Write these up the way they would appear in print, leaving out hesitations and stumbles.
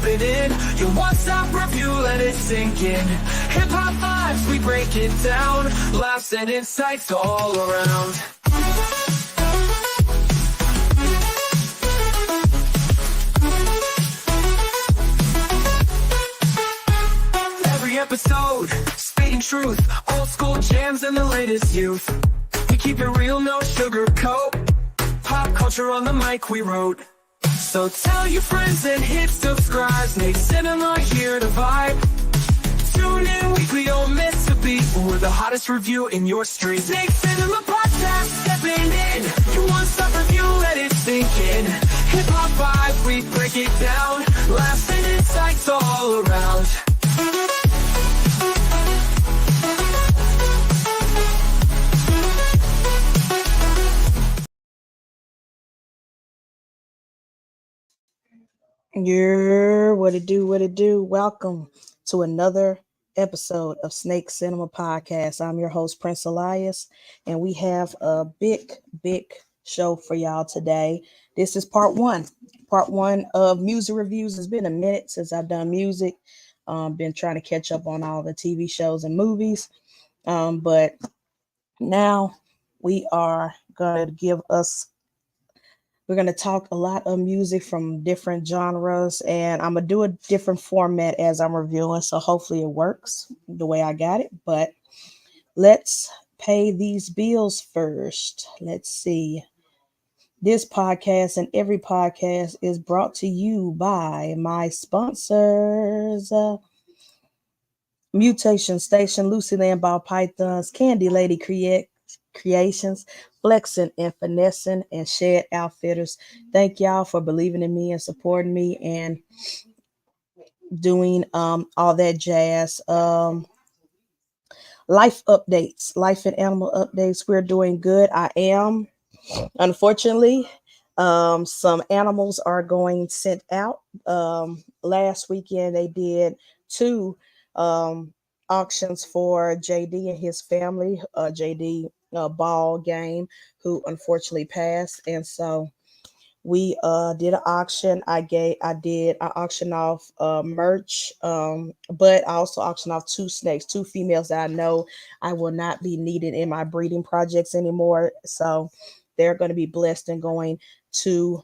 jumping in. Your one-stop review, let it sink in. Hip-hop vibes, we break it down. Laughs and insights all around. Every episode, spitting truth. Old school jams and the latest youth. We keep it real, no sugarcoat. Pop culture on the mic we wrote. So tell your friends and hit subscribe. Snake Cinema here to vibe. Tune in weekly, don't miss a beat. We're the hottest review in your street. Snake Cinema Podcast, stepping in. Your one-stop review, let it sink in. Hip-hop vibe, we break it down. Laughs and insights all around. Yeah, what it do, what it do. Welcome to another episode of Snake Cinema Podcast. I'm your host, Prince Elias, and we have a big show for y'all today. This is part one of music reviews. It's been a minute since I've done music. Been trying to catch up on all the TV shows and movies. But now we are going to we're going to talk a lot of music from different genres, and I'm going to do a different format as I'm reviewing, so hopefully it works the way I got it. But let's pay these bills first. Let's see. This podcast and every podcast is brought to you by my sponsors. Mutation Station, Lucy Land Ball Pythons, Candy Lady Creations, Flexing and Finessing, and Shed Outfitters. Thank y'all for believing in me and supporting me and doing all that jazz. Life updates, life and animal updates. We're doing good. I am. Unfortunately, some animals are going sent out. Last weekend they did two auctions for JD and his family. JD ball game, who unfortunately passed, and so we did an auction. I auctioned off merch, but I also auctioned off two snakes, two females that I know I will not be needed in my breeding projects anymore, so they're going to be blessed and going to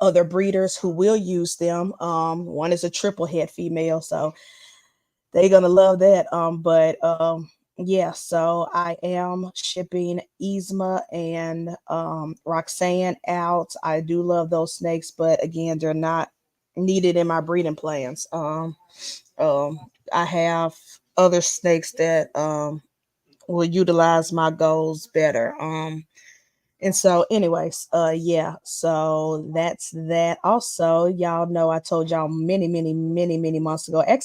other breeders who will use them. One is a triple head female, so they're gonna love that. Yeah, so I am shipping Yzma and Roxanne out. I do love those snakes, but again, they're not needed in my breeding plans. I have other snakes that will utilize my goals better. And so, anyways, yeah, so that's that. Also, y'all know I told y'all many months ago. I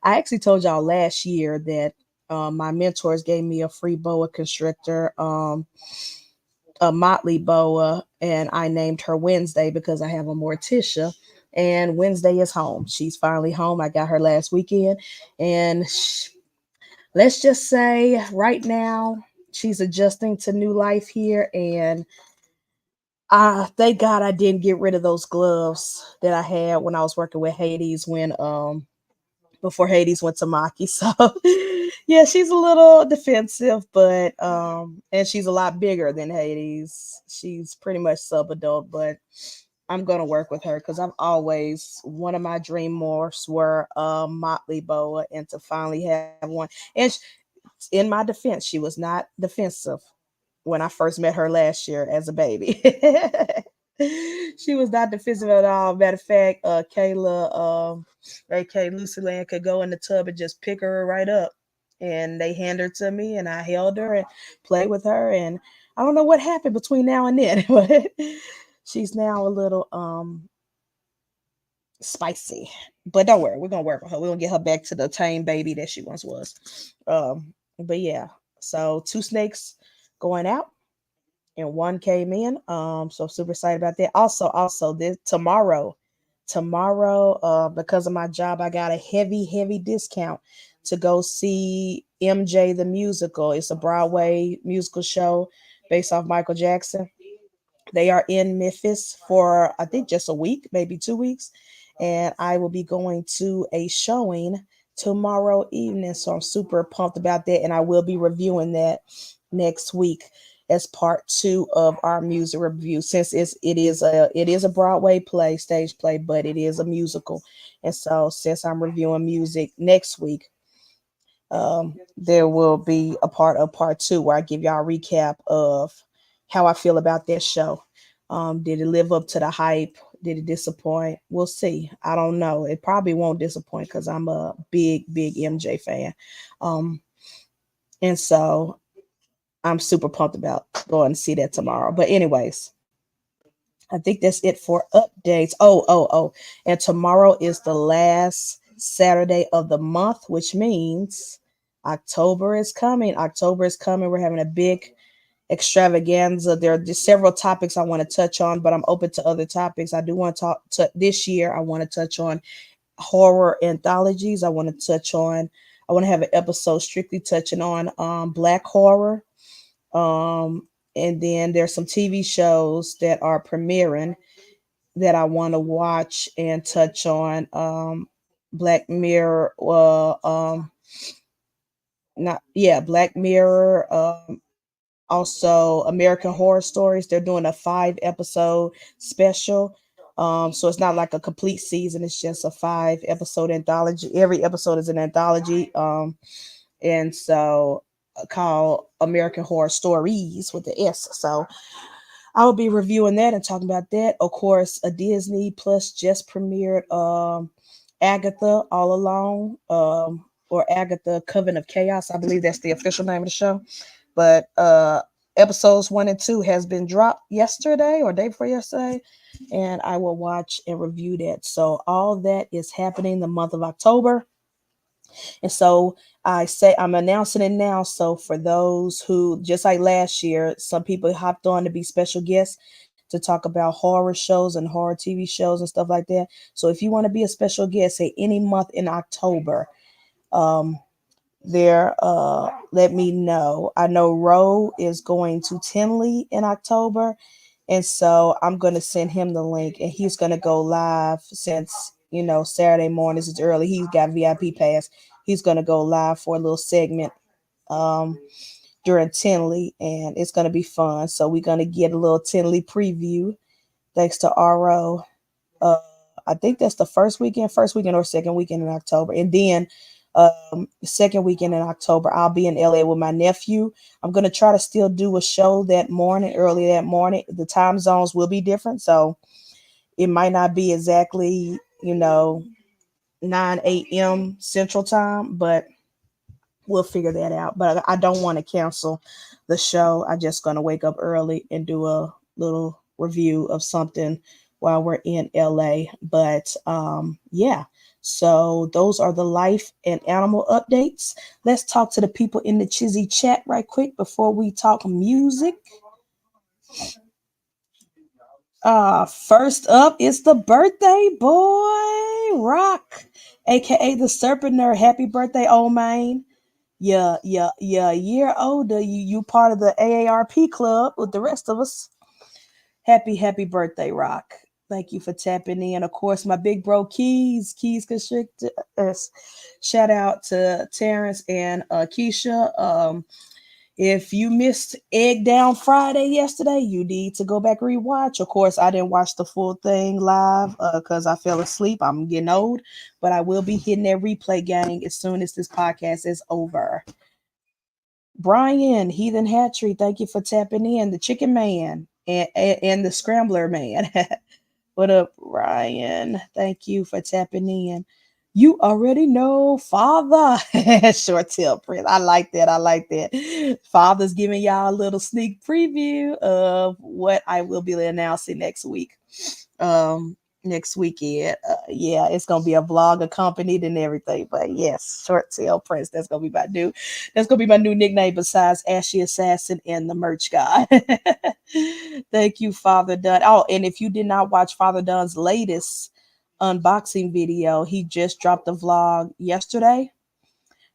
actually told y'all last year that my mentors gave me a free boa constrictor, a Motley boa, and I named her Wednesday because I have a Morticia. And Wednesday is home. She's finally home. I got her last weekend, and let's just say right now she's adjusting to new life here, and thank God I didn't get rid of those gloves that I had when I was working with Hades before Hades went to Maki. So yeah, she's a little defensive, but and she's a lot bigger than Hades. She's pretty much sub-adult, but I'm gonna work with her because I've always one of my dream morphs were Motley boa, and to finally have one. And in my defense, she was not defensive when I first met her last year as a baby. She was not defensive at all. Matter of fact, Kayla, aka Lucy Land, could go in the tub and just pick her right up. And they hand her to me, and I held her and played with her. And I don't know what happened between now and then, but she's now a little spicy. But don't worry, we're gonna work with her. We're gonna get her back to the tame baby that she once was. But yeah, so two snakes going out and one came in. So super excited about that. Also this tomorrow, because of my job, I got a heavy discount to go see MJ the musical. It's a Broadway musical show based off Michael Jackson. They are in Memphis for I think just a week, maybe 2 weeks. and I will be going to a showing tomorrow evening. So I'm super pumped about that, and I will be reviewing that next week as part two of our music review. Since it is a Broadway play, stage play, but it is a musical, and so since I'm reviewing music next week, there will be a part of part two where I give y'all a recap of how I feel about that show. Did it live up to the hype? Did it disappoint? We'll see. I don't know. It probably won't disappoint because I'm a big, big MJ fan. Um, and so I'm super pumped about going to see that tomorrow. But anyways, I think that's it for updates. Oh. And tomorrow is the last Saturday of the month, which means October is coming. October is coming. We're having a big extravaganza. There are just several topics I want to touch on, but I'm open to other topics. I do want to talk to this year. I want to touch on horror anthologies. I want to have an episode strictly touching on black horror. And then there's some TV shows that are premiering that I want to watch and touch on. Black Mirror, not yeah, Black Mirror. Also American Horror Stories. They're doing a 5 episode special. So it's not like a complete season. It's just a 5 episode anthology. Every episode is an anthology. And so called American Horror Stories with the S. So I will be reviewing that and talking about that. Of course, a Disney Plus just premiered Agatha All Along, or Agatha Coven of Chaos. I believe that's the official name of the show. But episodes 1 and 2 has been dropped yesterday or day before yesterday, and I will watch and review that. So all that is happening the month of October. And so I say I'm announcing it now. So for those who, just like last year, some people hopped on to be special guests to talk about horror shows and horror TV shows and stuff like that. So if you want to be a special guest, say any month in October, um, let me know. I know Ro is going to Tinley in October, and so I'm going to send him the link, and he's going to go live since Saturday mornings is early. He's got VIP pass. He's going to go live for a little segment um during Tinley, and it's going to be fun. So we're going to get a little Tinley preview thanks to RO. uh, I think that's the first weekend or second weekend in October. And then second weekend in October, I'll be in LA with my nephew. I'm going to try to still do a show that morning, early that morning. The time zones will be different. So it might not be exactly, 9 a.m. Central Time, but we'll figure that out. But I don't want to cancel the show. I'm just going to wake up early and do a little review of something while we're in LA. But yeah, so those are the life and animal updates. Let's talk to the people in the Chizzy chat right quick before we talk music. First up is the birthday boy, Rock, aka the Serpent Nerd. Happy birthday, old man. Yeah, a year older. You part of the AARP club with the rest of us. Happy birthday, Rock. Thank you for tapping in. Of course, my big bro Keys Constrictor. Shout out to Terrence and Keisha. If you missed Egg Down Friday yesterday, you need to go back rewatch. Of course, I didn't watch the full thing live because I fell asleep. I'm getting old, but I will be hitting that replay gang as soon as this podcast is over. Brian, Heathen Hatchery, thank you for tapping in. The Chicken Man and the Scrambler Man. What up, Ryan? Thank you for tapping in. You already know, Father. Short tail print. I like that. I like that. Father's giving y'all a little sneak preview of what I will be announcing next week. Next weekend. Yeah, it's gonna be a vlog accompanied and everything. But yes, short tail prince. That's gonna be my new nickname besides Ashy Assassin and the merch guy. Thank you, Father Dunn. Oh, and if you did not watch Father Dunn's latest unboxing video, he just dropped a vlog yesterday,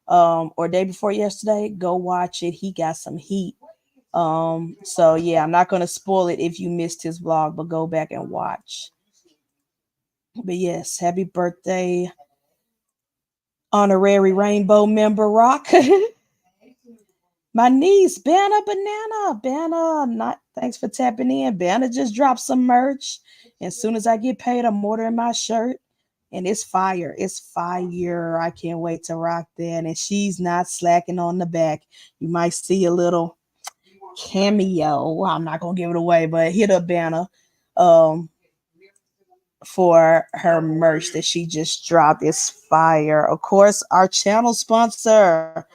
or day before yesterday. Go watch it. He got some heat. So yeah, I'm not gonna spoil it if you missed his vlog, but go back and watch. But yes, happy birthday, honorary rainbow member Rock. My niece, Banner Banana. Banner, not thanks for tapping in. Banner just dropped some merch. As soon as I get paid, I'm ordering my shirt. And it's fire. It's fire. I can't wait to rock that. And she's not slacking on the back. You might see a little cameo. I'm not gonna give it away, but hit up Banner um for her merch that she just dropped. It's fire. Of course, our channel sponsor,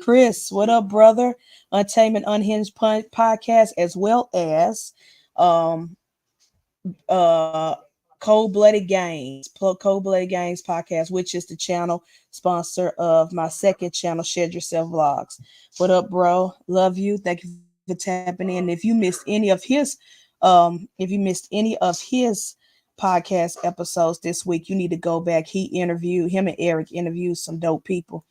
Chris. What up, brother? Untamed and Unhinged podcast, as well as um uh Cold Blooded Games, Cold Blooded Games podcast, which is the channel sponsor of my second channel, Shed Yourself Vlogs. What up, bro? Love you. Thank you for tapping in. If you missed any of his, podcast episodes this week, you need to go back. Him and Eric interviewed some dope people.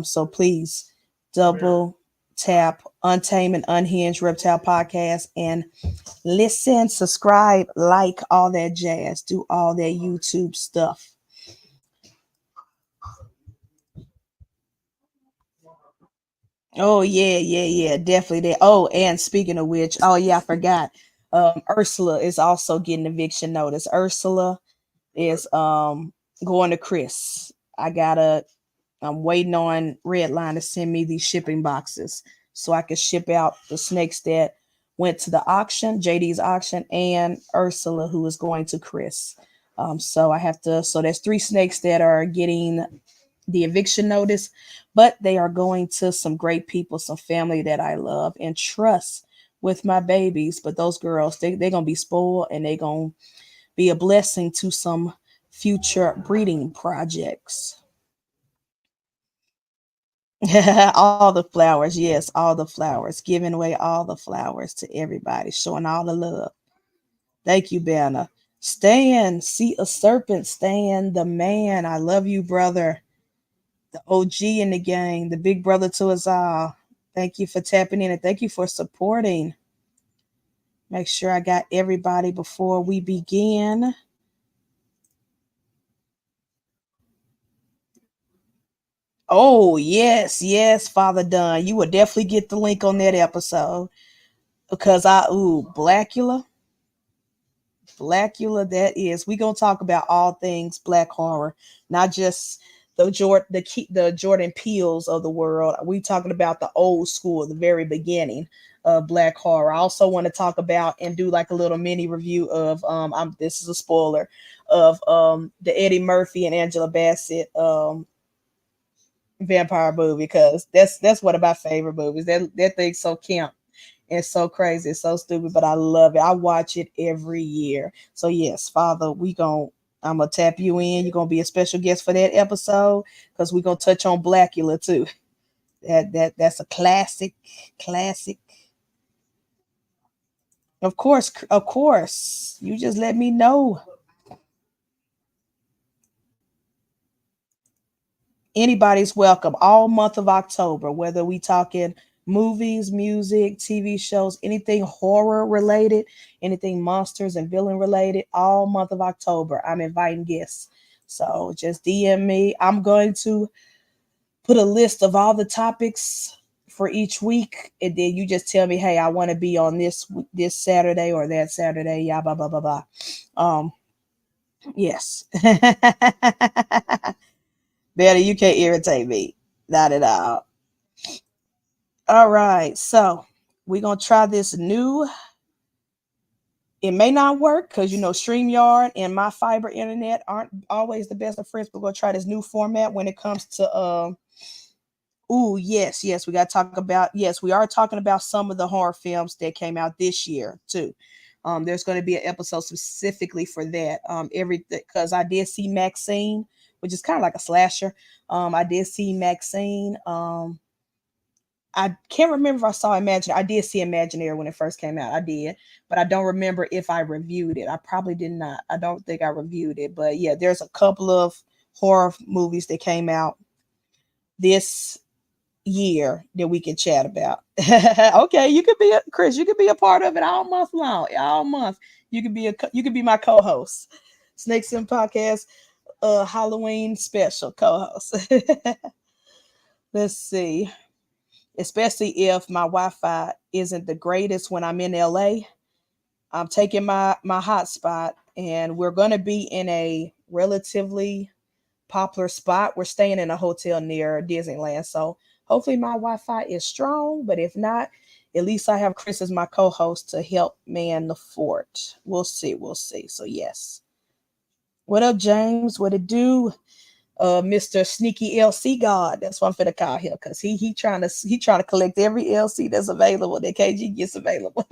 So please double tap Untamed and Unhinged Reptile Podcast and listen, subscribe, like, all that jazz. Do all that YouTube stuff. Oh yeah, yeah, yeah, definitely that. Oh, and speaking of which, oh yeah, I forgot. Ursula is also getting eviction notice. Ursula is going to Chris. I'm waiting on Redline to send me these shipping boxes so I can ship out the snakes that went to the auction, JD's auction, and Ursula, who is going to Chris. So there's three snakes that are getting the eviction notice, but they are going to some great people, some family that I love and trust with my babies. But those girls, they're going to be spoiled and they're going to be a blessing to some future breeding projects. All the flowers, yes, all the flowers, giving away all the flowers to everybody, showing all the love. Thank you, Banner. Stan, see a serpent, Stan, the man. I love you, brother. The OG in the gang, the big brother to us all. Thank you for tapping in and thank you for supporting. Make sure I got everybody before we begin. Oh, yes, yes, Father Dunn. You will definitely get the link on that episode because Blackula. Blackula, that is. We gonna talk about all things black horror, not just the Jordan Peels of the world. We talking about the old school, the very beginning of black horror. I also want to talk about and do like a little mini review of this is a spoiler of the Eddie Murphy and Angela Bassett vampire movie because that's one of my favorite movies. That thing's so camp. It's so crazy. It's so stupid, but I love it. I watch it every year. So yes, Father, I'm gonna tap you in. You're gonna be a special guest for that episode because we're gonna touch on Blackula too. That's a classic, classic. Of course, of course. You just let me know. Anybody's welcome all month of October, whether we talking movies, music, TV shows, anything horror related, anything monsters and villain related, all month of October. I'm inviting guests. So just DM me. I'm going to put a list of all the topics for each week, and then you just tell me, hey, I want to be on this Saturday or that Saturday, yeah, blah blah blah blah. Um, yes. Betty, you can't irritate me. Not at all. All right. So we're gonna try this new. It may not work because StreamYard and my fiber internet aren't always the best of friends. We're gonna try this new format when it comes to yes, yes, we gotta talk about yes, we are talking about some of the horror films that came out this year too. There's gonna be an episode specifically for that. Everything because I did see Maxine, which is kind of like a slasher. I did see Maxine. I can't remember if I saw Imagine. I did see Imaginary when it first came out. I did, but I don't remember if I reviewed it. I probably did not. I don't think I reviewed it, but yeah, there's a couple of horror movies that came out this year that we can chat about. Okay, you could be Chris. You could be a part of it all month long, all month. You could be my co-host. Snakes in Podcast Halloween special co-host. Let's see. Especially if my Wi-Fi isn't the greatest when I'm in LA. I'm taking my hotspot, and we're gonna be in a relatively popular spot. We're staying in a hotel near Disneyland, so hopefully my Wi-Fi is strong. But if not, at least I have Chris as my co-host to help man the fort. We'll see. We'll see. So yes. What up, James? What it do? Mr. Sneaky LC God. That's what I'm finna call him because he trying to collect every LC that's available that KG gets available.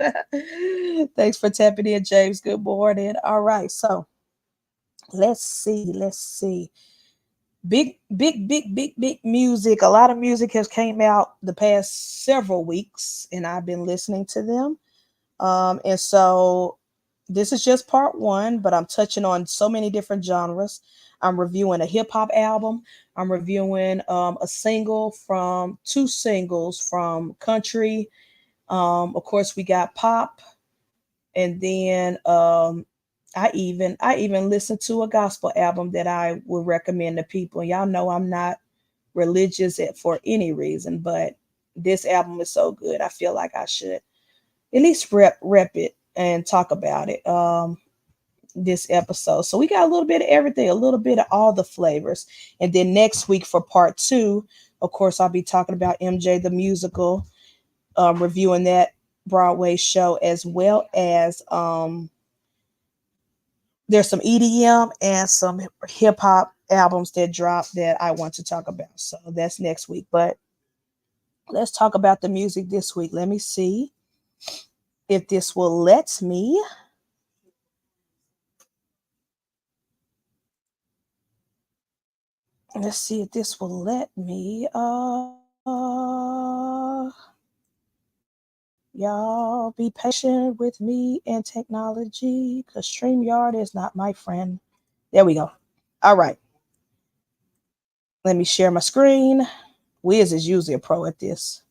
Thanks for tapping in, James. Good morning. All right, so let's see. Let's see. Big music. A lot of music has came out the past several weeks, and I've been listening to them. And so this is just part one, but I'm touching on so many different genres. I'm reviewing a hip hop album. I'm reviewing a single from two singles from country. Of course, we got pop, and then I even listened to a gospel album that I would recommend to people. Y'all know I'm not religious for any reason, but this album is so good. I feel like I should at least rep it and talk about it this episode. So we got a little bit of everything, a little bit of all the flavors. And then next week for part two, of course, I'll be talking about MJ the musical, reviewing that Broadway show, as well as there's some EDM and some hip hop albums that dropped that I want to talk about. So that's next week. But let's talk about the music this week. Let me see if this will let me. Let's see if this will let me. Y'all be patient with me and technology because StreamYard is not my friend. There we go. All right. Let me share my screen. Wiz is usually a pro at this.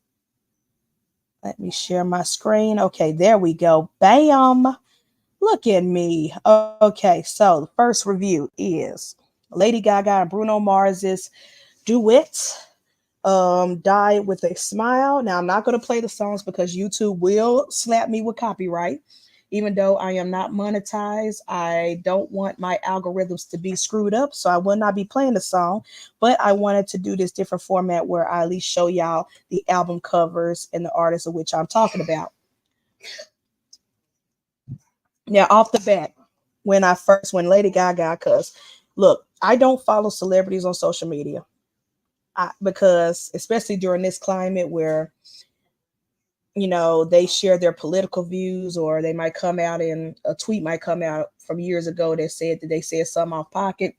Let me share my screen. Okay, there we go. Bam. Look at me. Okay, so the first review is Lady Gaga and Bruno Mars's duet, Die with a Smile. Now, I'm not going to play the songs because YouTube will slap me with copyright. Even though I am not monetized, I don't want my algorithms to be screwed up, so I will not be playing the song. But I wanted to do this different format where I at least show y'all the album covers and the artists of which I'm talking about. Now, off the bat, when Lady Gaga, because look, I don't follow celebrities on social media. Because especially during this climate where they share their political views, or they might come out and a tweet might come out from years ago that said that they said something off pocket.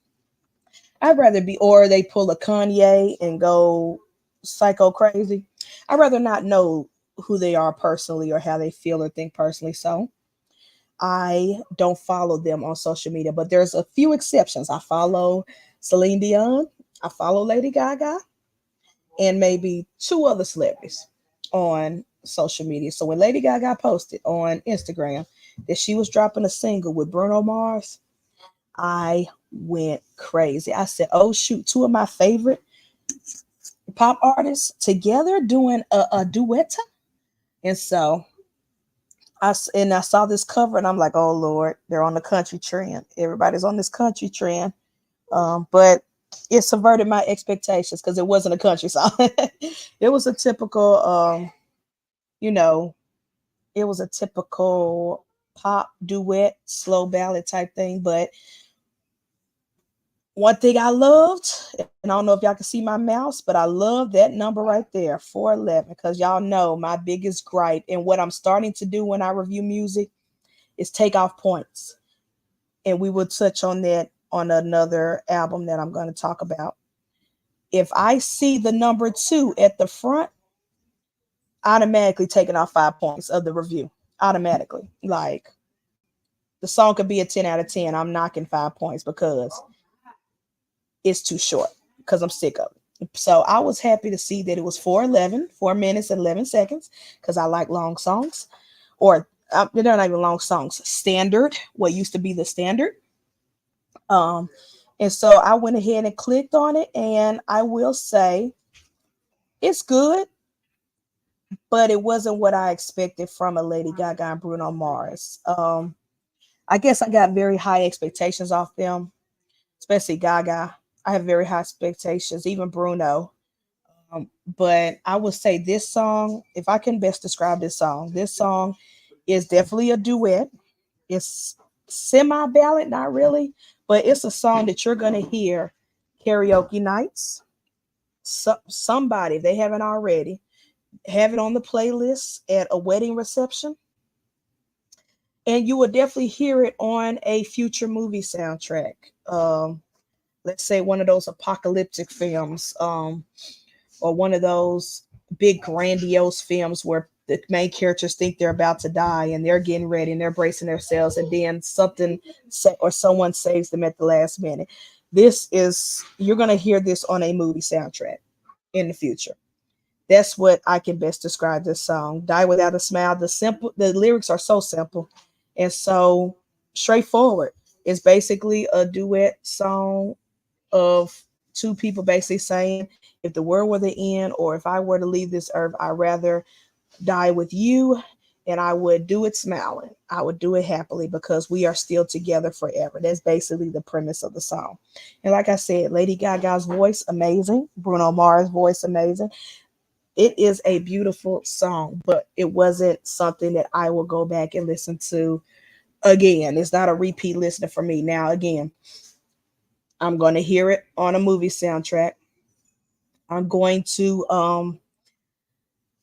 I'd rather be, or they pull a Kanye and go psycho crazy. I'd rather not know who they are personally or how they feel or think personally. So I don't follow them on social media, but there's a few exceptions. I follow Celine Dion, I follow Lady Gaga, and maybe two other celebrities on social media. So when Lady Gaga posted on Instagram that she was dropping a single with Bruno Mars, I went crazy. I said, oh shoot, two of my favorite pop artists together doing a duet. And so I saw this cover and I'm like, oh Lord, they're on the country trend. Everybody's on this country trend. But it subverted my expectations because it wasn't a country song. It was a typical, you know, it was a typical pop duet, slow ballad type thing. But one thing I loved, and I don't know if y'all can see my mouse, but I love that number right there, 411, because y'all know my biggest gripe and what I'm starting to do when I review music is take off points. And we will touch on that on another album that I'm going to talk about. If I see the number 2 at the front, automatically taking off 5 points of the review. Automatically. Like the song could be a 10 out of 10. I'm knocking 5 points because it's too short, because I'm sick of it. So I was happy to see that it was 4:11, 4 minutes and 11 seconds, because I like long songs. Or they're not even long songs. Standard, what used to be the standard. Um, and so I went ahead and clicked on it, and I will say it's good, but it wasn't what I expected from a Lady Gaga and Bruno Mars. I guess I got very high expectations off them, especially Gaga. I have very high expectations, even Bruno. But I would say this song, if I can best describe this song is definitely a duet. It's semi ballad, not really, but it's a song that you're gonna hear karaoke nights. Somebody, if they haven't already, have it on the playlist at a wedding reception, and you will definitely hear it on a future movie soundtrack. Let's say one of those apocalyptic films, or one of those big grandiose films where the main characters think they're about to die and they're getting ready and they're bracing themselves, and then something or someone saves them at the last minute. This is You're gonna hear this on a movie soundtrack in the future. That's what I can best describe this song. Die Without a Smile. The lyrics are so simple and so straightforward. It's basically a duet song of two people basically saying, if the world were to end or if I were to leave this earth, I'd rather die with you, and I would do it smiling. I would do it happily because we are still together forever. That's basically the premise of the song. And like I said, Lady Gaga's voice, amazing. Bruno Mars' voice, amazing. It is a beautiful song, but it wasn't something that I will go back and listen to again. It's not a repeat listener for me. Now, again, I'm going to hear it on a movie soundtrack. I'm going to um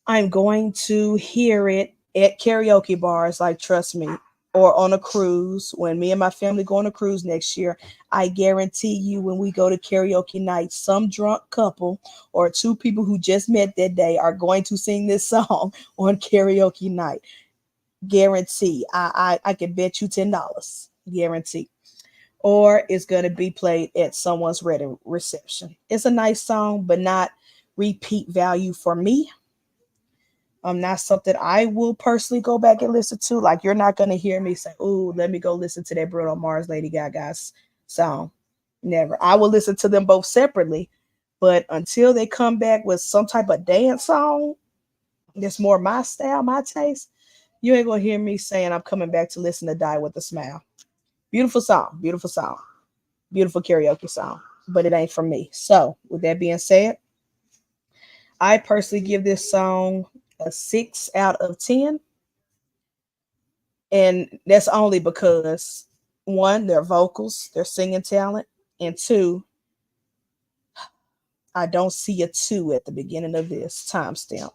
I'm going to hear it at karaoke bars, like trust me, or on a cruise. When me and my family go on a cruise next year, I guarantee you when we go to karaoke night, some drunk couple or two people who just met that day are going to sing this song on karaoke night. Guarantee. I can bet you $10. Guarantee. Or it's going to be played at someone's wedding reception. It's a nice song, but not repeat value for me. Not something I will personally go back and listen to. Like, you're not going to hear me say, "Ooh, let me go listen to that Bruno Mars, Lady Gaga's song." Never. I will listen to them both separately, but until they come back with some type of dance song that's more my style, my taste, you ain't gonna hear me saying I'm coming back to listen to Die with a Smile. Beautiful song, beautiful karaoke song, but it ain't for me. So, with that being said, I personally give this song a 6 out of 10. And that's only because one, their vocals, their singing talent, and two, I don't see a two at the beginning of this timestamp.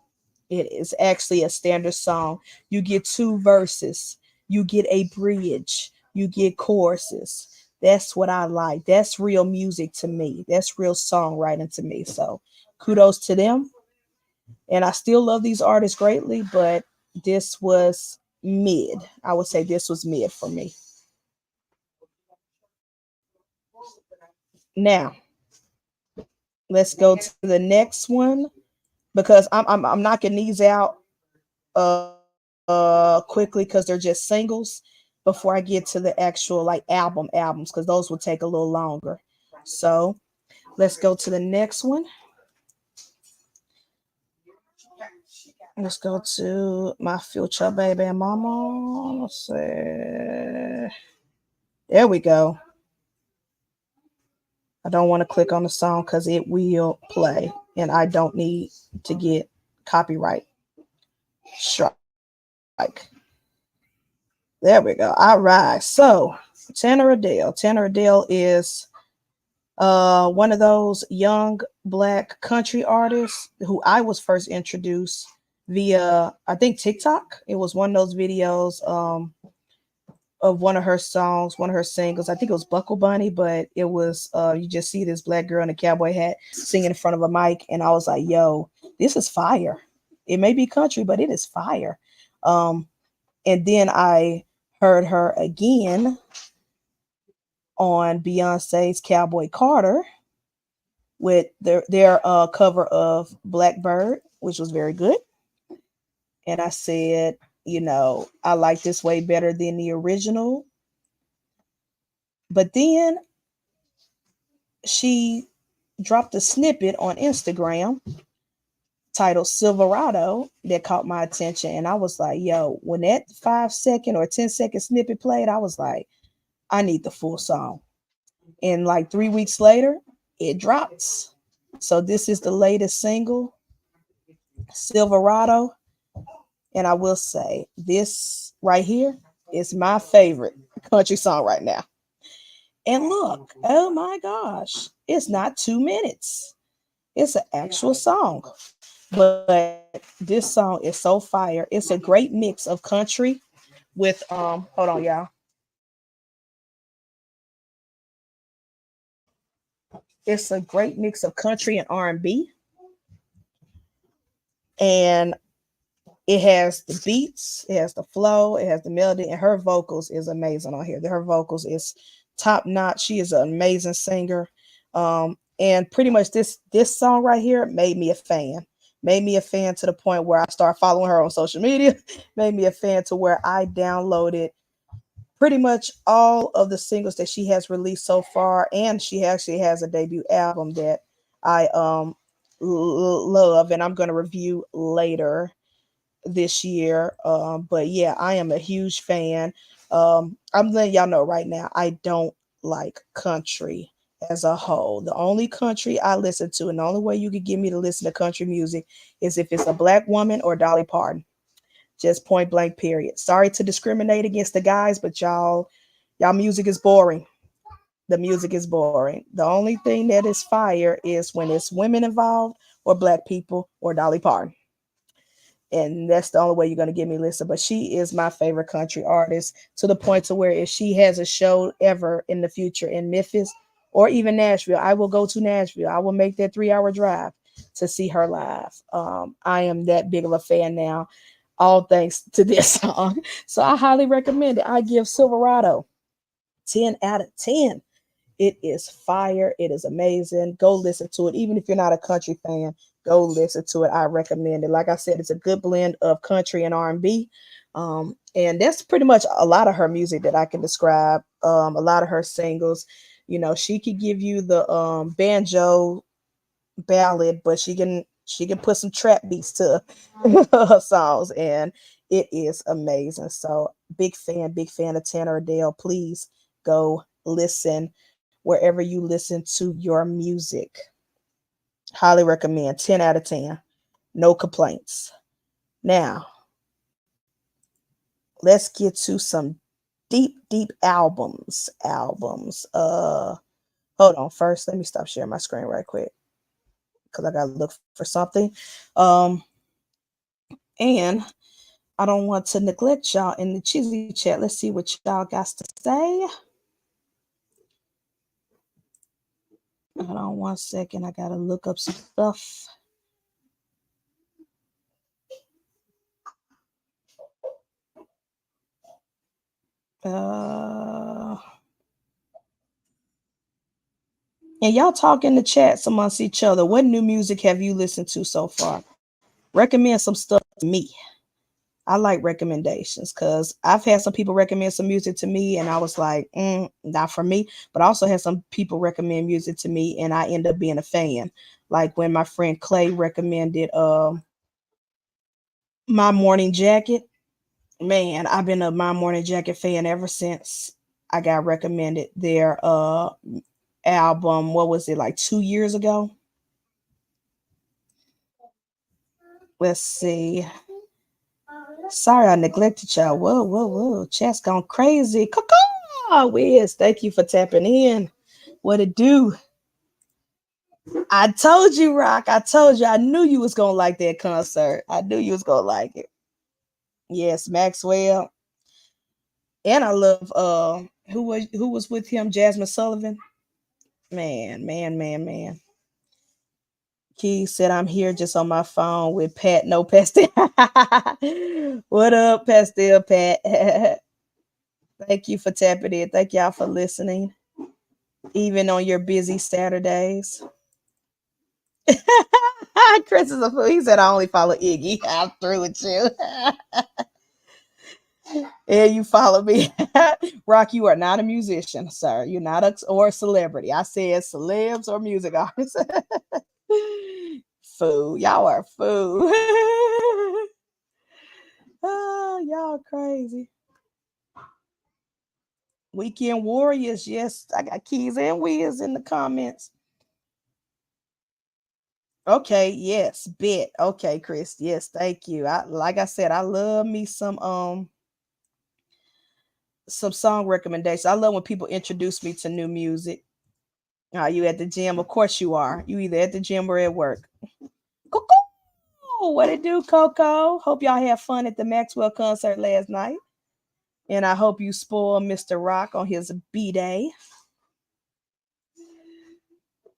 It is actually a standard song. You get two verses, you get a bridge, you get choruses. That's what I like. That's real music to me. That's real songwriting to me. So kudos to them. And I still love these artists greatly, but this was mid. I would say this was mid for me. Now, let's go to the next one because I'm knocking these out quickly because they're just singles before I get to the actual like albums because those will take a little longer. So let's go to the next one. Let's go to my future baby mama. Let's see. There we go. I don't want to click on the song because it will play, and I don't need to get copyright strike. There we go. All right. So Tanner Adell. Tanner Adell is one of those young black country artists who I was first introduced via I think TikTok. It was one of those videos of one of her songs, one of her singles. I think it was Buckle Bunny, but it was you just see this black girl in a cowboy hat singing in front of a mic, and I was like, "Yo, this is fire." It may be country, but it is fire. And then I heard her again on Beyonce's Cowboy Carter with their cover of Blackbird, which was very good. And I said, I like this way better than the original. But then she dropped a snippet on Instagram titled Silverado that caught my attention. And I was like, yo, when that 5 second or 10-second snippet played, I was like, I need the full song. And like 3 weeks later, it drops. So this is the latest single, Silverado. And I will say, this right here is my favorite country song right now. And look, oh my gosh, it's not 2 minutes. It's an actual song. But this song is so fire. It's a great mix of country with hold on y'all. It's a great mix of country and R&B, and it has the beats, it has the flow, it has the melody, and her vocals is amazing on here. Her vocals is top notch. She is an amazing singer. And pretty much this song right here made me a fan. Made me a fan to the point where I started following her on social media. Made me a fan to where I downloaded pretty much all of the singles that she has released so far, and she actually has a debut album that I love, and I'm going to review later this year. But yeah, I am a huge fan. I'm letting y'all know right now, I don't like country as a whole. The only country I listen to, and the only way you could get me to listen to country music is if it's a black woman or Dolly Parton. Just point blank, period. Sorry to discriminate against the guys, but y'all music is boring. The music is boring. The only thing that is fire is when it's women involved or black people or Dolly Parton. And that's the only way you're going to get me listed. But she is my favorite country artist, to the point to where if she has a show ever in the future in Memphis or even Nashville, I will go to Nashville. I will make that 3 hour drive to see her live. I am that big of a fan now, all thanks to this song. So I highly recommend it. I give Silverado 10 out of 10. It is fire. It is amazing. Go listen to it. Even if you're not a country fan, go listen to it. I recommend it. Like I said, it's a good blend of country and R&B. And that's pretty much a lot of her music that I can describe. A lot of her singles. You know, she could give you the banjo ballad, but she can put some trap beats to her songs, and it is amazing. So big fan of Tanner Adell. Please go listen wherever you listen to your music. Highly recommend. 10 out of 10. No complaints. Now, let's get to some deep albums. Hold on. First, let me stop sharing my screen right quick because I gotta look for something. And I don't want to neglect y'all in the cheesy chat. Let's see what y'all got to say. Hold on 1 second. I gotta look up some stuff. And y'all talk in the chats amongst each other. What new music have you listened to so far? Recommend some stuff to me. I like recommendations because I've had some people recommend some music to me, and I was like, not for me. But I also had some people recommend music to me, and I end up being a fan. Like when my friend Clay recommended My Morning Jacket. Man, I've been a My Morning Jacket fan ever since I got recommended their album. What was it, like 2 years ago? Let's see. Sorry, I neglected y'all. Whoa. Chat's gone crazy. Caw, Wiz, thank you for tapping in. What it do? I told you, Rock. I told you. I knew you was gonna like that concert. I knew you was gonna like it. Yes, Maxwell. And I love who was with him, Jasmine Sullivan. Man. Key said I'm here just on my phone with Pat. No Pastel. What up, Pastel Pat? Thank you for tapping in. Thank y'all for listening, even on your busy Saturdays. Chris is a fool. He said I only follow Iggy. I'm through with you. And you follow me. Rock, you are not a musician, sir. You're not a or a celebrity. I said celebs or music artists. Fool. Y'all are fool. Oh, y'all crazy. Weekend Warriors. Yes, I got Keys and Wiz in the comments. Okay, yes, bet. Okay, Chris. Yes, thank you. I like I said, I love me some song recommendations. I love when people introduce me to new music. Are you at the gym? Of course you are. You either at the gym or at work. Coco, what it do, Coco? Hope y'all had fun at the Maxwell concert last night. And I hope you spoil Mr. Rock on his B day.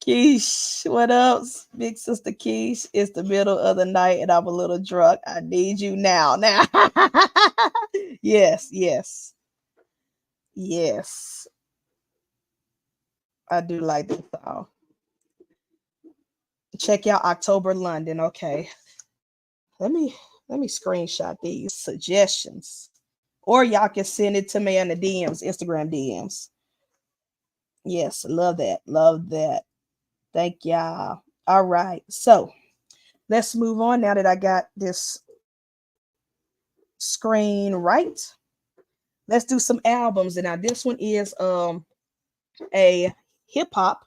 Keish, what else? Big sister Keish, it's the middle of the night and I'm a little drunk. I need you now. Now. Yes, yes, yes. I do like this song. Check out October London. Okay. Let me let me screenshot these suggestions. Or y'all can send it to me in the DMs, Instagram DMs. Yes, love that. Love that. Thank y'all. All right. So let's move on now that I got this screen right. Let's do some albums. And now this one is a hip hop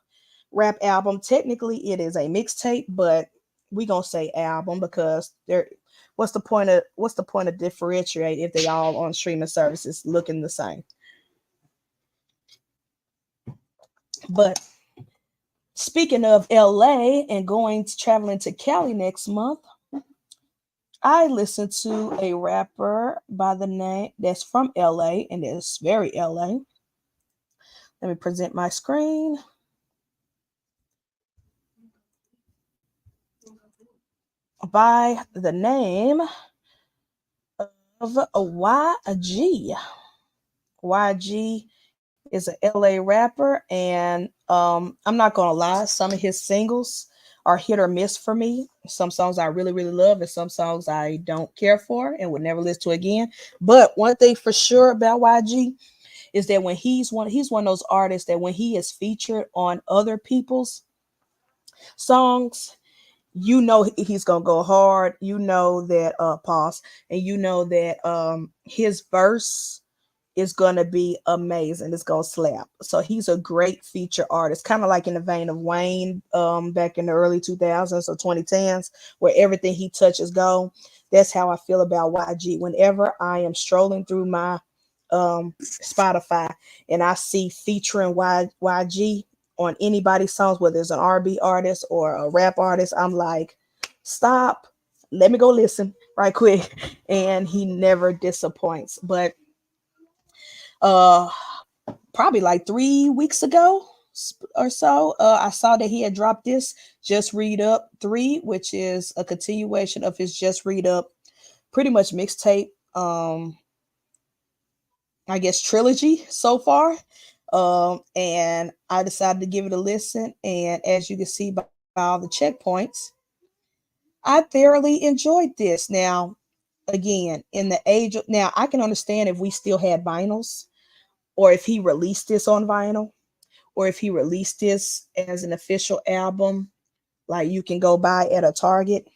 rap album. Technically it is a mixtape, but we gonna say album because there what's the point of differentiate if they all on streaming services looking the same. But speaking of LA and traveling to Cali next month, I listened to a rapper by the name that's from LA and is very LA. Let me present my screen by the name of YG. YG is an LA rapper, and I'm not gonna lie, some of his singles are hit or miss for me. Some songs I really, really love, and some songs I don't care for and would never listen to again. But one thing for sure about YG is that when he's one of those artists that when he is featured on other people's songs, you know he's gonna go hard. You know that pause, and you know that his verse is gonna be amazing. It's gonna slap. So he's a great feature artist, kind of like in the vein of Wayne back in the early 2000s or 2010s, where everything he touches go. That's how I feel about YG. Whenever I am strolling through my Spotify and I see featuring YG on anybody's songs, whether it's an R&B artist or a rap artist, I'm like, stop, let me go listen right quick. And he never disappoints. But uh probably like 3 weeks ago or so, I saw that he had dropped this Just Read Up 3, which is a continuation of his Just Read Up pretty much mixtape, I guess trilogy so far. And I decided to give it a listen. And as you can see by all the checkpoints, I thoroughly enjoyed this. Now, again, in the age of now, I can understand if we still had vinyls or if he released this on vinyl or if he released this as an official album, like you can go buy at a Target.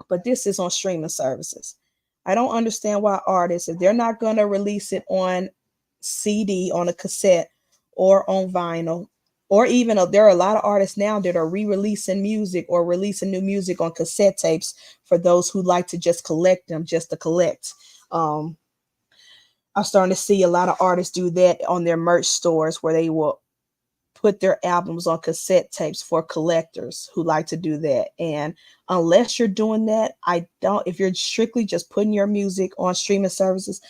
But this is on streaming services. I don't understand why artists, if they're not going to release it on CD, on a cassette, or on vinyl, or even there are a lot of artists now that are re-releasing music or releasing new music on cassette tapes for those who like to just collect them, just to collect. Um, I'm starting to see a lot of artists do that on their merch stores where they will put their albums on cassette tapes for collectors who like to do that. And unless you're doing that, I don't, if you're strictly just putting your music on streaming services,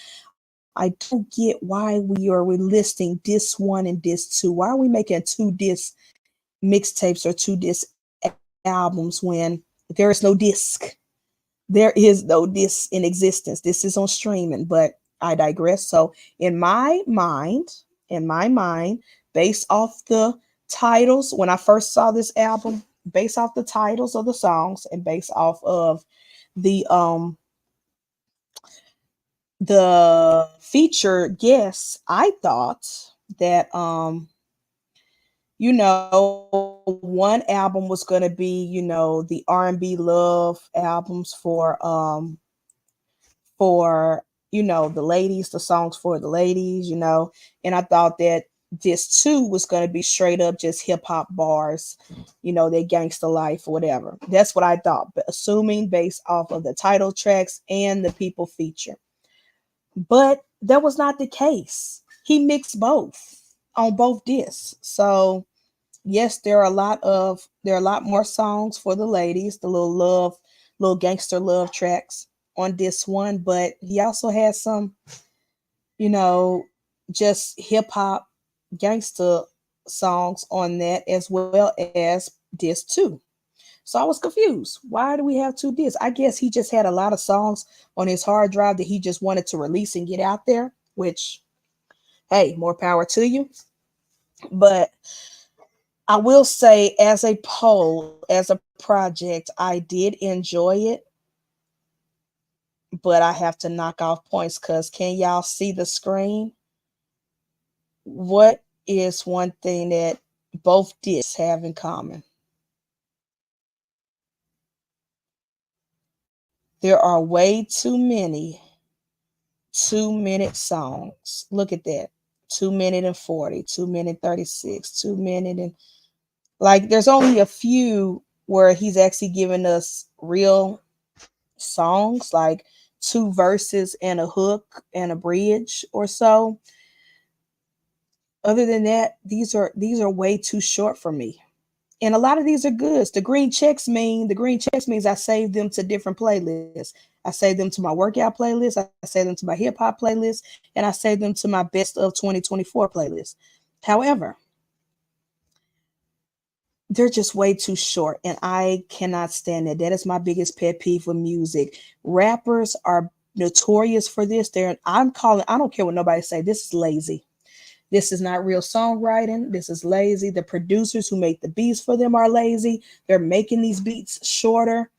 I don't get why we are listing disc one and disc two. Why are we making two disc mixtapes or two disc albums when there is no disc? There is no disc in existence. This is on streaming, but I digress. So in my mind, based off the titles, when I first saw this album, based off the titles of the songs and based off of the The featured guests, I thought that one album was going to be, the R&B love albums for the ladies, the songs for the ladies, and I thought that this too was going to be straight up just hip hop bars, their gangster life or whatever. That's what I thought, but assuming based off of the title tracks and the people featured. But that was not the case. He mixed both on both discs. So yes, there are a lot more songs for the ladies, the little gangster love tracks on this one, but he also has some, you know, just hip hop gangster songs on that as well as disc two. So I was confused. Why do we have two discs? I guess he just had a lot of songs on his hard drive that he just wanted to release and get out there, which, hey, more power to you. But I will say, as a poll, as a project, I did enjoy it, but I have to knock off points because can y'all see the screen? What is one thing that both discs have in common? There are way too many 2 minute songs. Look at that. 2 minute and 40, 2 minute 36, 2 minute and like there's only a few where he's actually giving us real songs, like two verses and a hook and a bridge or so. Other than that, these are way too short for me. And a lot of these are goods. The green checks means I save them to different playlists. I save them to my workout playlist, I save them to my hip hop playlist, and I save them to my best of 2024 playlist. However, they're just way too short and I cannot stand it. That is my biggest pet peeve with music. Rappers are notorious for this. I don't care what nobody say. This is lazy. This is not real songwriting. This is lazy. The producers who make the beats for them are lazy. They're making these beats shorter.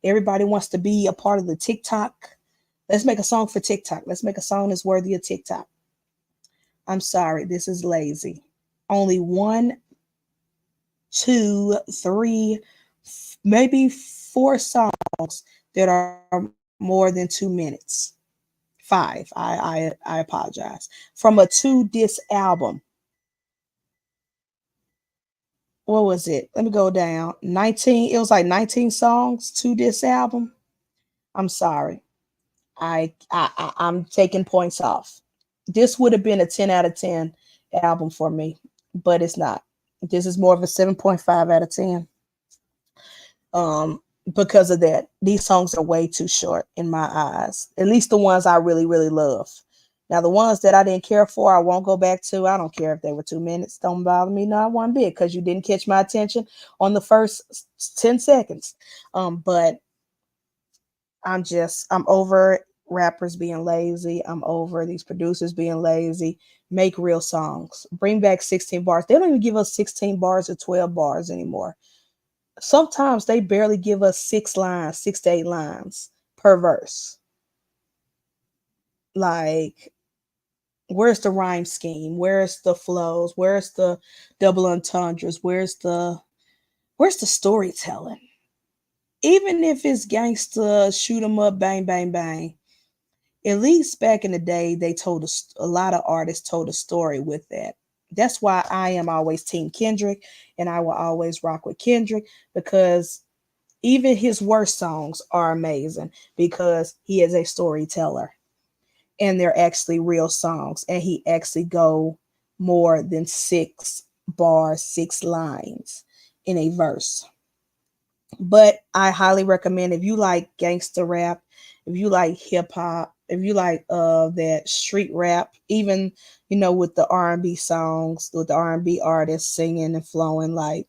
Everybody wants to be a part of the TikTok. Let's make a song for TikTok. Let's make a song that's worthy of TikTok. I'm sorry. This is lazy. Only one, two, three, maybe four songs that are more than 2 minutes. Five. I apologize. From a two disc album. What was it? Let me go down. 19. It was like 19 songs to this album. I'm sorry. I'm taking points off. This would have been a 10 out of 10 album for me, but it's not. This is more of a 7.5 out of 10. Because of that, these songs are way too short in my eyes. At least the ones I really, really love. Now, the ones that I didn't care for, I won't go back to. I don't care if they were 2 minutes. Don't bother me not one bit because you didn't catch my attention on the first 10 seconds. But I'm over rappers being lazy. I'm over these producers being lazy. Make real songs. Bring back 16 bars. They don't even give us 16 bars or 12 bars anymore. Sometimes they barely give us 6 lines, 6 to 8 lines per verse. Like, where's the rhyme scheme? Where's the flows? Where's the double entendres? Where's the storytelling? Even if it's gangsta, shoot 'em up, bang, bang, bang. At least back in the day, they told us a lot of artists told a story with that. That's why I am always Team Kendrick, and I will always rock with Kendrick because even his worst songs are amazing because he is a storyteller and they're actually real songs and he actually go more than 6 bars, 6 lines in a verse. But I highly recommend if you like gangster rap, if you like hip hop, if you like that street rap, even with the R&B songs, with the R&B artists singing and flowing, like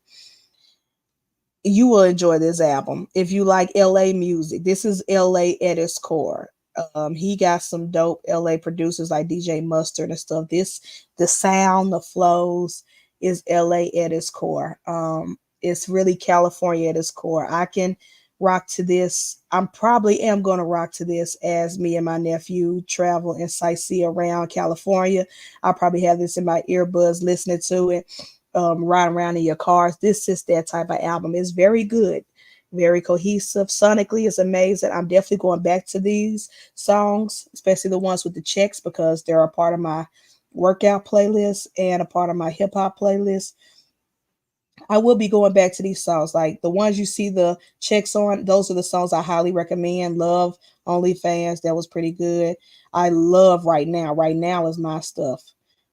you will enjoy this album. If you like LA music, this is LA at its core. He got some dope LA producers like DJ Mustard and stuff. The sound, the flows is LA at its core. It's really California at its core. I can rock to this. I'm probably am gonna rock to this as me and my nephew travel and sightsee around California. I'll probably have this in my earbuds, listening to it, riding around in your cars. This is that type of album. It's very good, very cohesive. Sonically, it's amazing. I'm definitely going back to these songs, especially the ones with the checks, because they're a part of my workout playlist and a part of my hip hop playlist. I will be going back to these songs. Like the ones you see the checks on, those are the songs I highly recommend. Love OnlyFans, that was pretty good. I love Right Now. Right Now is my stuff.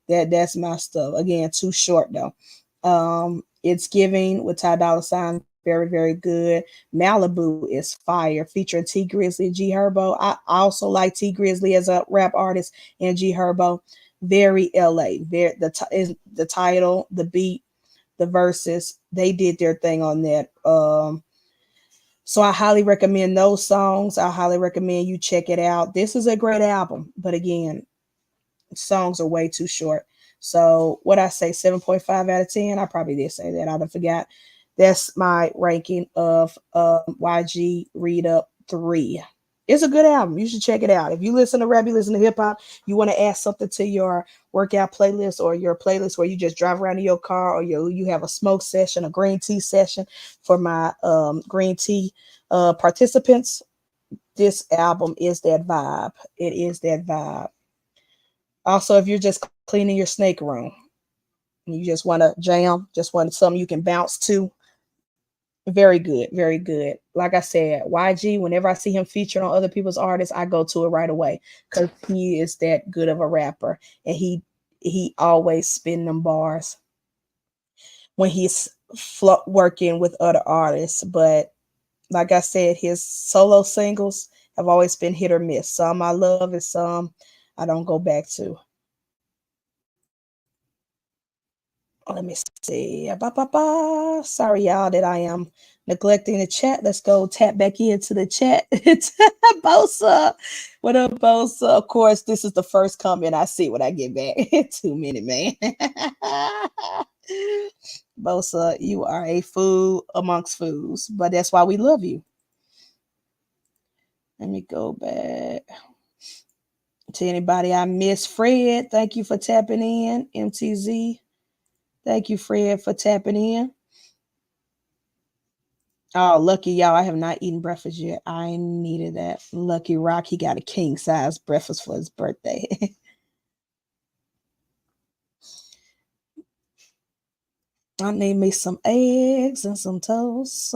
That's my stuff. Again, too short though. It's Giving with Ty Dolla Sign, very, very good. Malibu is fire, featuring T Grizzly, G Herbo. I also like T Grizzly as a rap artist and G Herbo. Very LA. Very is the title, the beat, the verses, they did their thing on that. So I highly recommend those songs. I highly recommend you check it out. This is a great album, but again, songs are way too short. So what I say, 7.5 out of 10. I probably did say that. I forgot. That's my ranking of YG Read Up 3. It's a good album. You should check it out. If you listen to rap, you listen to hip hop, you want to add something to your workout playlist or your playlist where you just drive around in your car, or you have a smoke session, a green tea session for my green tea participants. This album is that vibe. It is that vibe. Also, if you're just cleaning your snake room and you just want to jam, just want something you can bounce to, very good, very good. Like I said, YG, whenever I see him featured on other people's artists, I go to it right away because he is that good of a rapper, and he always spin them bars when he's working with other artists. But like I said, his solo singles have always been hit or miss. Some I love and some I don't go back to. Let me see. Ba, ba, ba. Sorry, y'all, that I am neglecting the chat. Let's go tap back into the chat. Bosa. What up, Bosa? Of course, this is the first comment I see when I get back. 2 minute man. Bosa, you are a fool amongst fools, but that's why we love you. Let me go back to anybody I miss. Fred, thank you for tapping in. MTZ. Thank you, Fred, for tapping in. Oh, lucky y'all. I have not eaten breakfast yet. I needed that. Lucky Rock, he got a king size breakfast for his birthday. I need me some eggs and some toast.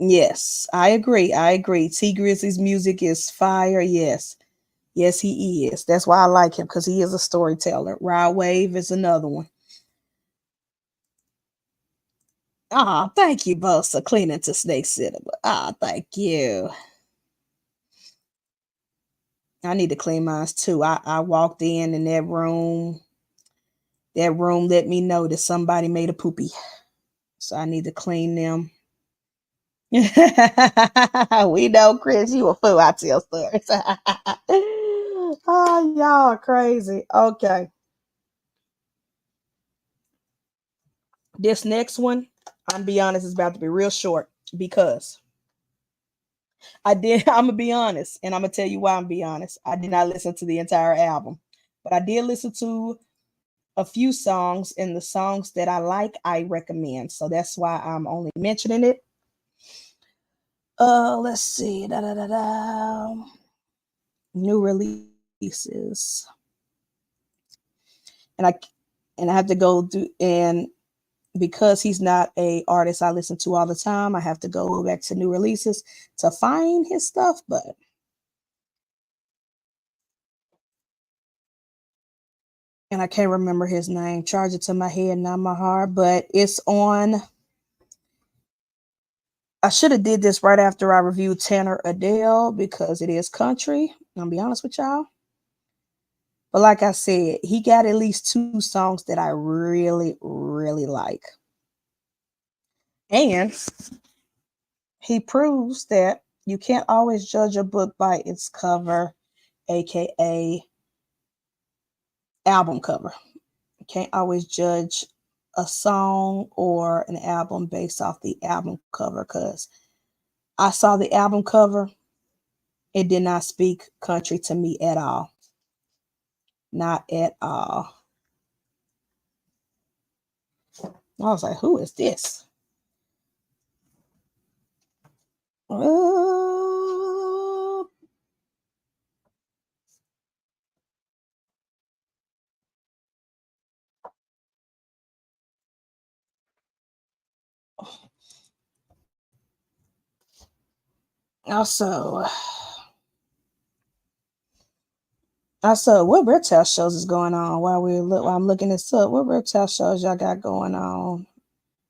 Yes, I agree. I agree. T Grizzly's music is fire. Yes. Yes, he is. That's why I like him, because he is a storyteller. Ride Wave is another one. Ah, thank you, both, for cleaning to Snake City. Ah, thank you. I need to clean mine too. I walked in that room. That room let me know that somebody made a poopy. So I need to clean them. We know, Chris, you a fool. I tell stories. Oh, y'all are crazy. Okay. This next one, I'm be honest, is about to be real short because I'm gonna be honest, and I'm gonna tell you why I'm be honest. I did not listen to the entire album, but I did listen to a few songs, and the songs that I like, I recommend. So that's why I'm only mentioning it. Let's see. Da, da, da, da. New releases. And I have to go do, and because he's not a artist I listen to all the time, I have to go back to new releases to find his stuff, but and I can't remember his name. Charge it to my head, not my heart, but it's on. I should have did this right after I reviewed Tanner Adell because it is country. I'm gonna be honest with y'all. But like I said, he got at least 2 songs that I really, really like. And he proves that you can't always judge a book by its cover, aka album cover. You can't always judge a song or an album based off the album cover because I saw the album cover. It did not speak country to me at all. Not at all. I was like, who is this? Uh, also, what reptile shows is going on while I'm looking this up? What reptile shows y'all got going on?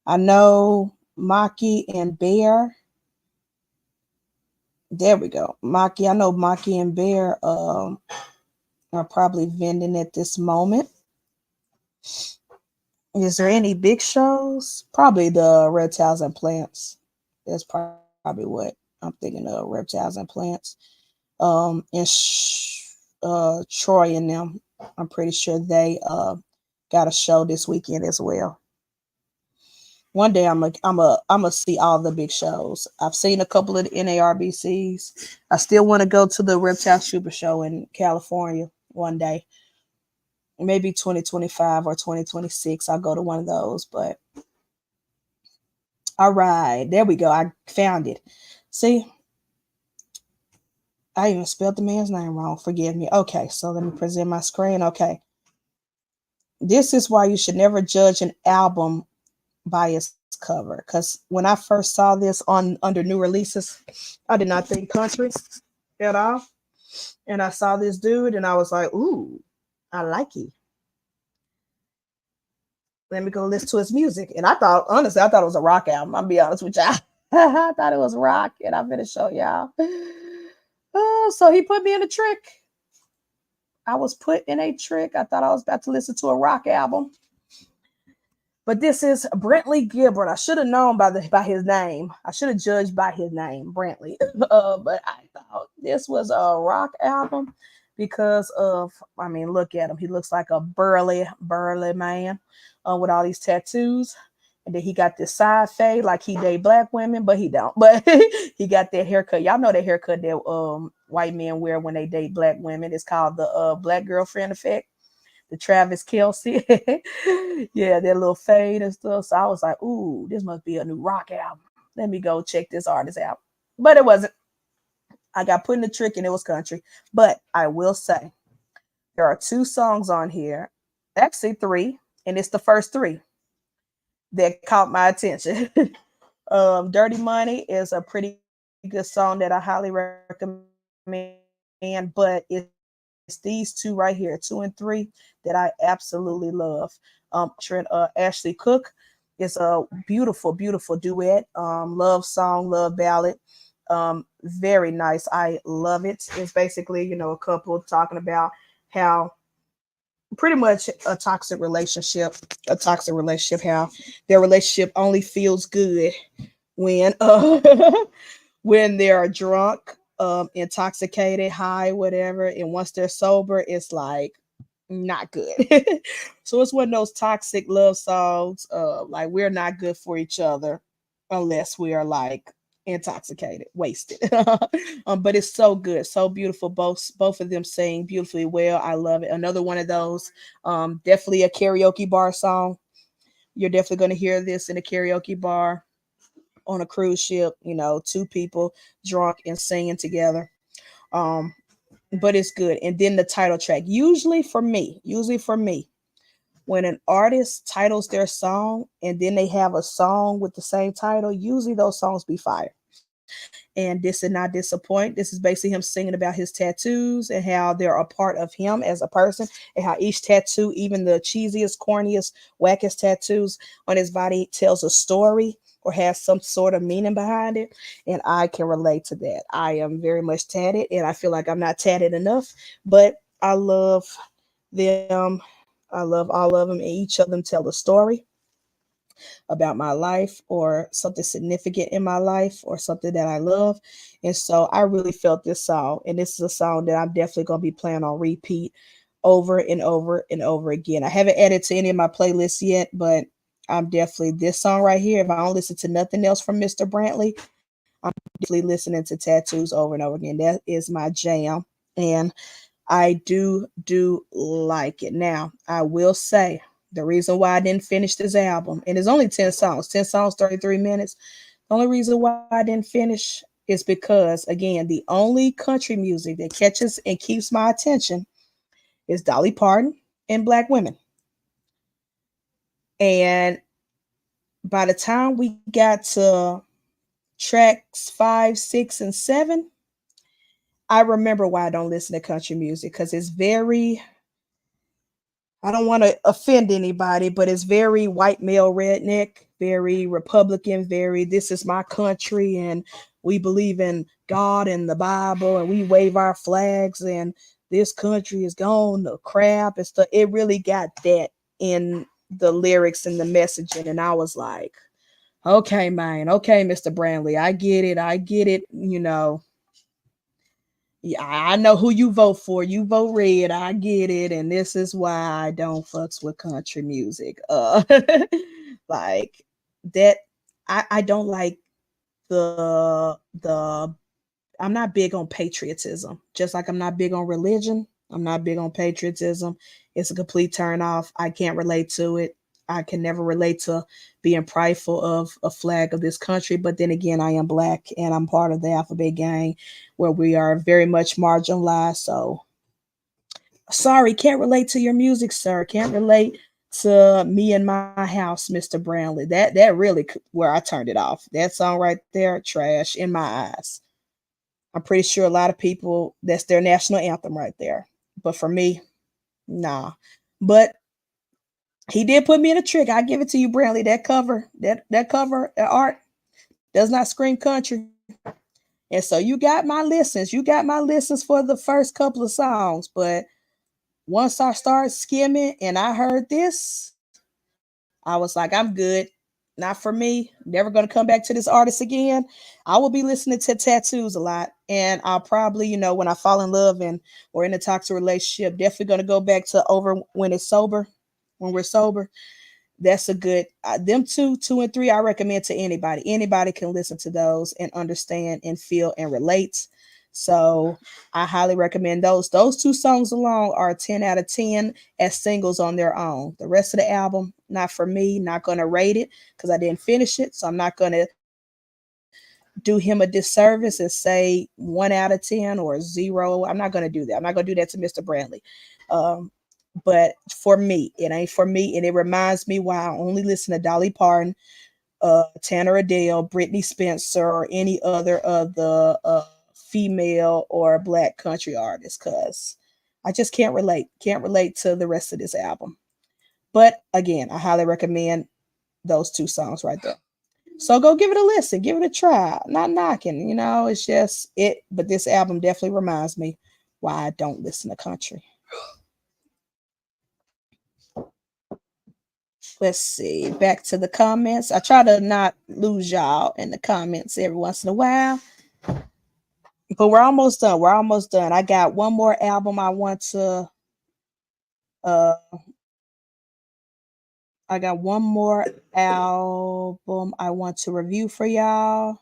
I know Maki and Bear. There we go. Maki. I know Maki and Bear are probably vending at this moment. Is there any big shows? Probably the reptiles and plants. That's probably what I'm thinking of. Reptiles and plants. And Troy and them. I'm pretty sure they got a show this weekend as well. One day I'm a see all the big shows. I've seen a couple of the NARBCs. I still want to go to the Reptile Super Show in California one day. Maybe 2025 or 2026. I'll go to one of those. But all right, there we go. I found it. See, I even spelled the man's name wrong. Forgive me. Okay, so let me present my screen. Okay. This is why you should never judge an album by its cover. Because when I first saw this on under new releases, I did not think country at all. And I saw this dude and I was like, ooh, I like it. Let me go listen to his music. And I thought, honestly, I thought it was a rock album. I'll be honest with y'all. I thought it was rock, and I'm gonna show y'all. Oh, so he put me in a trick. I was put in a trick. I thought I was about to listen to a rock album. But this is Brentley Gilbert. I should have known by his name. I should have judged by his name, Brentley. But I thought this was a rock album because of, I mean, look at him. He looks like a burly man with all these tattoos. And then he got this side fade like he date black women, but he don't. But he got that haircut. Y'all know that haircut that white men wear when they date black women. It's called the black girlfriend effect. The Travis Kelsey. Yeah, that little fade and stuff. So I was like, ooh, this must be a new rock album. Let me go check this artist out. But it wasn't. I got put in the trick and it was country. But I will say there are 2 songs on here, actually 3, and it's the first 3 that caught my attention. Dirty Money is a pretty good song that I highly recommend, but it's these 2 right here, 2 and 3, that I absolutely love. Trent Ashley Cook is a beautiful, beautiful duet. Love song, love ballad. Very nice. I love it. It's basically, a couple talking about how pretty much a toxic relationship, how their relationship only feels good when when they're drunk, intoxicated, high, whatever, and once they're sober, it's like not good. So it's one of those toxic love songs. Like we're not good for each other unless we are like intoxicated, wasted. But it's so good, so beautiful. Both of them sing beautifully well. I love it. Another one of those. Definitely a karaoke bar song. You're definitely going to hear this in a karaoke bar on a cruise ship. 2 people drunk and singing together. Um, but it's good. And then the title track. Usually for me, when an artist titles their song and then they have a song with the same title, usually those songs be fire. And this did not disappoint. This is basically him singing about his tattoos and how they're a part of him as a person, and how each tattoo, even the cheesiest, corniest, wackest tattoos on his body, tells a story or has some sort of meaning behind it. And I can relate to that. I am very much tatted, and I feel like I'm not tatted enough, but I love them. I love all of them, and each of them tell a story about my life or something significant in my life or something that I love. And so I really felt this song. And this is a song that I'm definitely going to be playing on repeat over and over and over again. I haven't added to any of my playlists yet, but I'm definitely this song right here. If I don't listen to nothing else from Mr. Brantley, I'm definitely listening to Tattoos over and over again. That is my jam. And I do like it. Now, I will say the reason why I didn't finish this album, and it's only 10 songs, 33 minutes. The only reason why I didn't finish is because, again, the only country music that catches and keeps my attention is Dolly Parton and Black women. And by the time we got to tracks 5, 6, and 7, I remember why I don't listen to country music because it's very, I don't want to offend anybody, but it's very white male redneck, very Republican, very this is my country and we believe in God and the Bible and we wave our flags and this country is gone to crap and stuff. It really got that in the lyrics and the messaging. And I was like, okay, man, okay, Mr. Brandley, I get it. I get it. Yeah, I know who you vote for. You vote red. I get it, and this is why I don't fucks with country music. Like that. I don't like the. I'm not big on patriotism. Just like I'm not big on religion. I'm not big on patriotism. It's a complete turn off. I can't relate to it. I can never relate to being prideful of a flag of this country. But then again, I am black and I'm part of the alphabet gang where we are very much marginalized. So sorry, can't relate to your music, sir. Can't relate to me and my house, Mr. Brownlee. That really where I turned it off. That song right there, trash in my eyes. I'm pretty sure a lot of people that's their national anthem right there. But for me, nah. But he did put me in a trick. I give it to you, Brantley. That cover, that art does not scream country. And so you got my listens. You got my listens for the first couple of songs. But once I started skimming and I heard this, I was like, I'm good. Not for me. Never gonna come back to this artist again. I will be listening to Tattoos a lot. And I'll probably, when I fall in love and or in a toxic relationship, definitely gonna go back to over when it's sober, when we're sober. That's a good them two and three I recommend to anybody can listen to those and understand and feel and relate. So I highly recommend those two songs alone are a 10 out of 10 as singles on their own. The rest of the album not for me, not going to rate it because I didn't finish it, so I'm not going to do him a disservice and say 1 out of 10 or zero. I'm not going to do that. I'm not going to do that to Mr. Brantley. um, but for me, it ain't for me. And it reminds me why I only listen to Dolly Parton, Tanner Adell, Brittany Spencer, or any other of the female or black country artists, because I just can't relate. Can't relate to the rest of this album. But again, I highly recommend those two songs right there. So go give it a listen, give it a try. Not knocking, it's just it. But this album definitely reminds me why I don't listen to country. Let's see. Back to the comments. I try to not lose y'all in the comments every once in a while. But we're almost done. We're almost done. I got one more album uh I got one more album I want to review for y'all.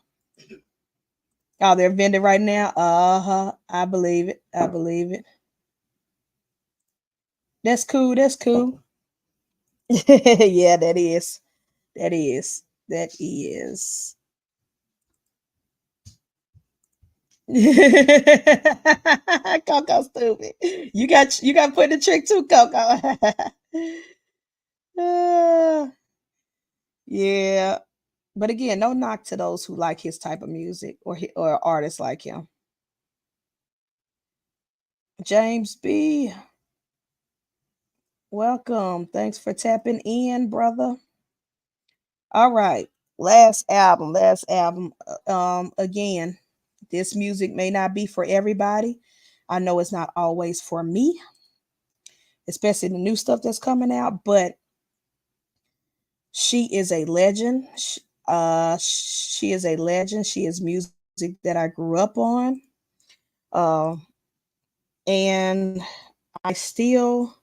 Oh, they're vending right now. Uh-huh. I believe it. I believe it. That's cool. That's cool. Yeah, that is. That is. That is. Coco stupid. You got put in the trick too, Coco. Uh, yeah. But again, no knock to those who like his type of music or artists like him. James B, welcome. Thanks for tapping in, brother. All right. Last album. Last album. Again, this music may not be for everybody. I know it's not always for me, especially the new stuff that's coming out, but she is a legend. She is a legend. She is music that I grew up on. Uh, and I still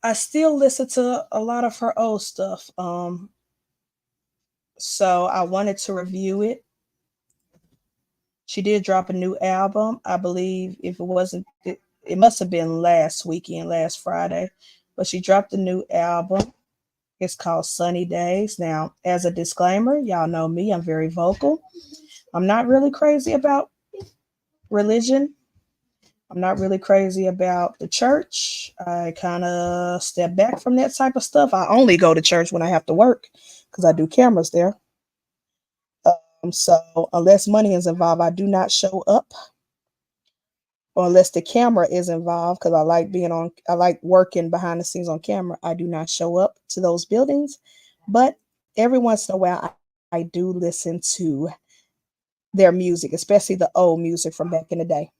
I still listen to a lot of her old stuff. So I wanted to review it. She did drop a new album, I believe. If it wasn't, it must have been last weekend, last Friday. But she dropped a new album. It's called Sunny Days. Now, as a disclaimer, y'all know me, I'm very vocal. I'm not really crazy about religion. I'm not really crazy about the church. I kind of step back from that type of stuff. I only go to church when I have to work because I do cameras there. So unless money is involved, I do not show up, or unless the camera is involved, because I like working behind the scenes on camera. I do not show up to those buildings. But every once in a while, I do listen to their music, especially the old music from back in the day,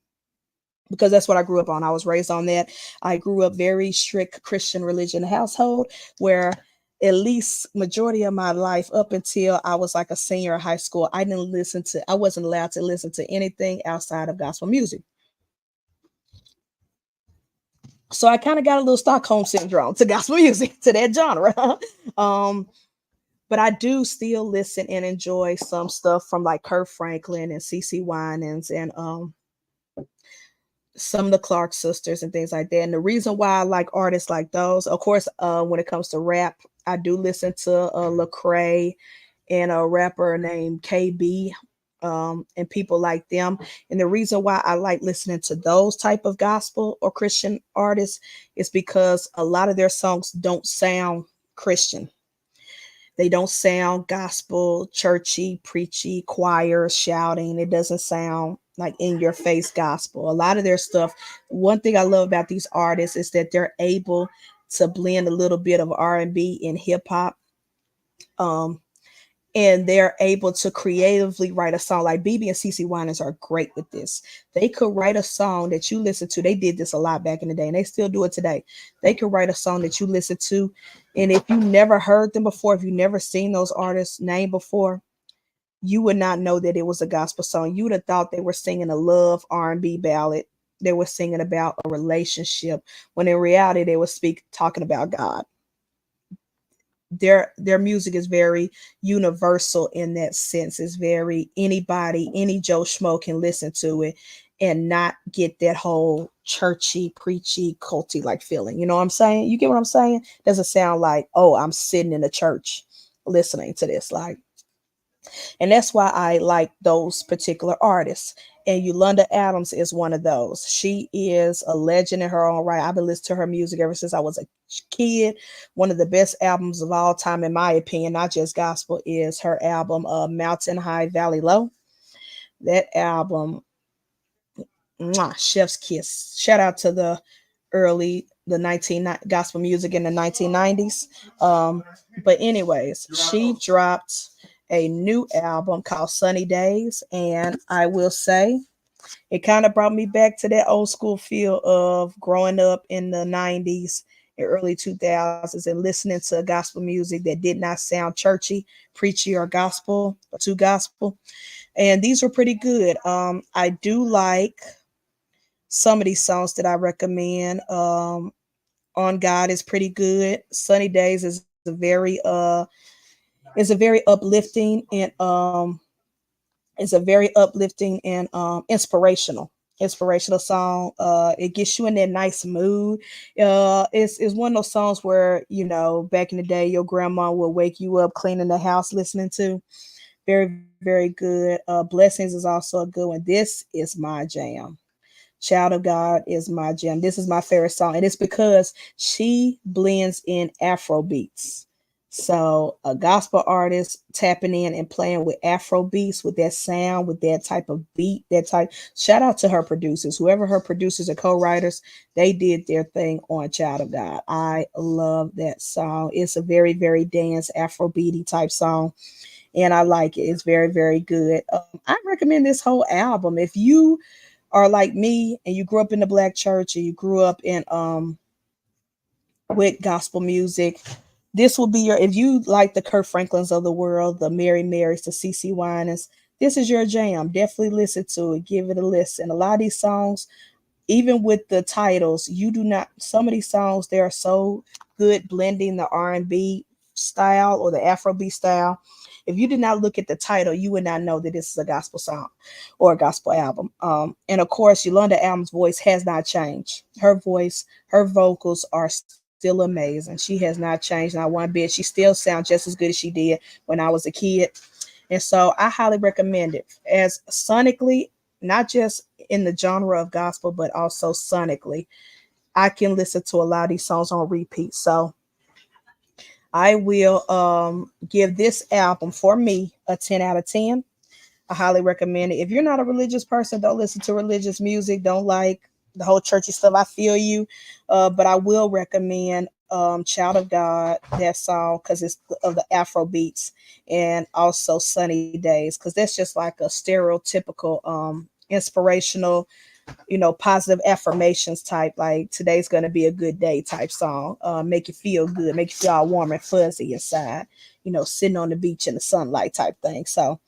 because that's what I grew up on. I was raised on that. I grew up very strict Christian religion household where at least majority of my life up until I was like a senior in high school, I wasn't allowed to listen to anything outside of gospel music. So I kind of got a little Stockholm syndrome to gospel music, to that genre. um, but I do still listen and enjoy some stuff from like Kurt Franklin and CC Winans and some of the Clark sisters and things like that. And the reason why I like artists like those, of course, when it comes to rap, I do listen to Lecrae and a rapper named KB, and people like them. And the reason why I like listening to those type of gospel or Christian artists is because a lot of their songs don't sound Christian. They don't sound gospel, churchy, preachy, choir, shouting. It doesn't sound like in your face gospel. A lot of their stuff, one thing I love about these artists is that they're able to blend a little bit of R&B and hip hop. Um, and they're able to creatively write a song. Like BB and CC Winans are great with this. They could write a song that you listen to. They did this a lot back in the day, and they still do it today. They could write a song that you listen to, and if you never heard them before, if you never seen those artists' name before, you would not know that it was a gospel song. You would have thought they were singing a love R&B ballad. They were singing about a relationship, when in reality they were talking about God. Their music is very universal in that sense. It's very anybody, any Joe Schmo can listen to it and not get that whole churchy, preachy, culty like feeling. You know what I'm saying? You get what I'm saying? Doesn't sound like, oh, I'm sitting in a church listening to this. Like, and that's why I like those particular artists. And Yolanda Adams is one of those. She is a legend in her own right. I've been listening to her music ever since I was a kid. One of the best albums of all time, in my opinion, not just gospel, is her album Mountain High, Valley Low. That album, mwah, chef's kiss. Shout out to the 19 gospel music in the 1990s. But anyways, she dropped a new album called Sunny Days, and I will say it kind of brought me back to that old school feel of growing up in the 90s and early 2000s and listening to gospel music that did not sound churchy, preachy, or gospel or too gospel. And these were pretty good. I do like some of these songs that I recommend. On God is pretty good. Sunny Days is a very uplifting and inspirational song. It gets you in that nice mood. It's one of those songs where, back in the day your grandma would wake you up cleaning the house listening to. Very, very good. Blessings is also a good one. This is my jam. Child of God is my jam. This is my favorite song, and it's because she blends in Afro beats. So a gospel artist tapping in and playing with Afro beats, with that sound, with that type of beat, that type. Shout out to her producers, whoever her producers or co-writers, they did their thing on Child of God. I love that song. It's a very, very dance Afro beaty type song, and I like it. It's very, very good. I recommend this whole album. If you are like me and you grew up in the black church, or you grew up in with gospel music, this will be your, if you like the Kurt Franklins of the world, the Mary Marys, the CC Winans, this is your jam. Definitely listen to it. Give it a listen. A lot of these songs, even with the titles, you do not, some of these songs, they are so good blending the R&B style or the Afrobeat style. If you did not look at the title, you would not know that this is a gospel song or a gospel album. And of course, Yolanda Adams' voice has not changed. Her voice, her vocals are still amazing. She has not changed not one bit. She still sounds just as good as she did when I was a kid. And so I highly recommend it as sonically, not just in the genre of gospel, but also sonically. I can listen to a lot of these songs on repeat. So I will give this album for me a 10 out of 10. I highly recommend it. If you're not a religious person, don't listen to religious music, don't like the whole churchy stuff, I feel you. But I will recommend Child of God, that song, because it's of the Afro beats, and also Sunny Days, because that's just like a stereotypical inspirational, positive affirmations type, like today's gonna be a good day type song. Make you feel good, make you feel all warm and fuzzy inside, sitting on the beach in the sunlight type thing. So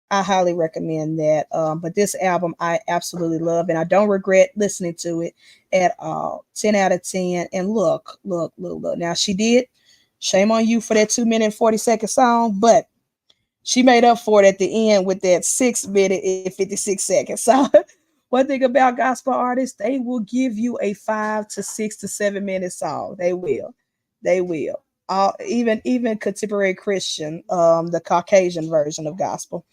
I highly recommend that. But this album I absolutely love, and I don't regret listening to it at all. 10 out of 10. And look. Now she did. Shame on you for that 2 minute and 40-second song, but she made up for it at the end with that 6 minute and 56 seconds. So one thing about gospel artists, they will give you a 5 to 6 to 7 minute song. They will. They will. Even contemporary Christian, the Caucasian version of gospel,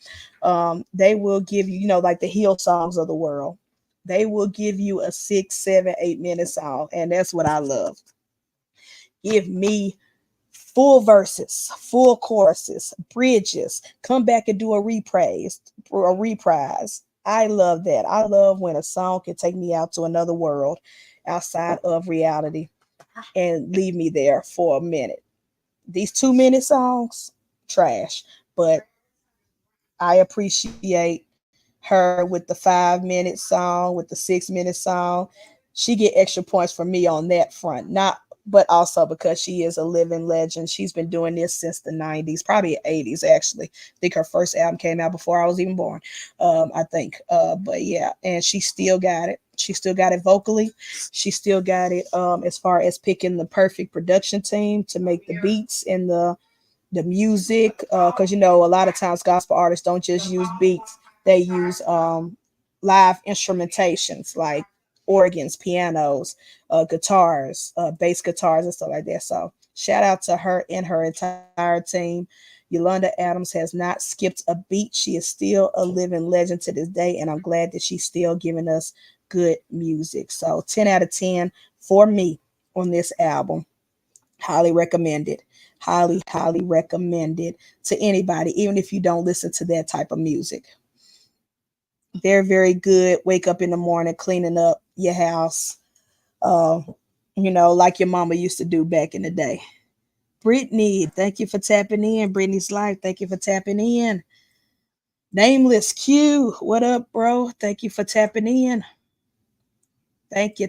they will give you, like the hill songs of the world. They will give you a 6, 7, 8 minute song, and that's what I love. Give me full verses, full choruses, bridges. Come back and do a reprise. I love that. I love when a song can take me out to another world outside of reality and leave me there for a minute. These 2 minute songs, trash. But I appreciate her with the 5 minute song, with the 6 minute song. She get extra points from me on that front. Not, but also because she is a living legend. She's been doing this since the 90s, probably 80s actually. I think her first album came out before I was even born. I think. But yeah, and she still got it. She still got it vocally. She still got it as far as picking the perfect production team to make the beats and the music, because a lot of times gospel artists don't just use beats, they use live instrumentations like organs, pianos, guitars, bass guitars, and stuff like that. So shout out to her and her entire team. Yolanda Adams has not skipped a beat. She is still a living legend to this day, and I'm glad that she's still giving us good music. So 10 out of 10 for me on this album. Highly recommended. Highly recommended to anybody, even if you don't listen to that type of music. Very good. Wake up in the morning, cleaning up your house, uh, like your mama used to do back in the day. Brittany, thank you for tapping in. Brittany's life, thank you for tapping in. Nameless Q, what up, bro? Thank you for tapping in. Thank you.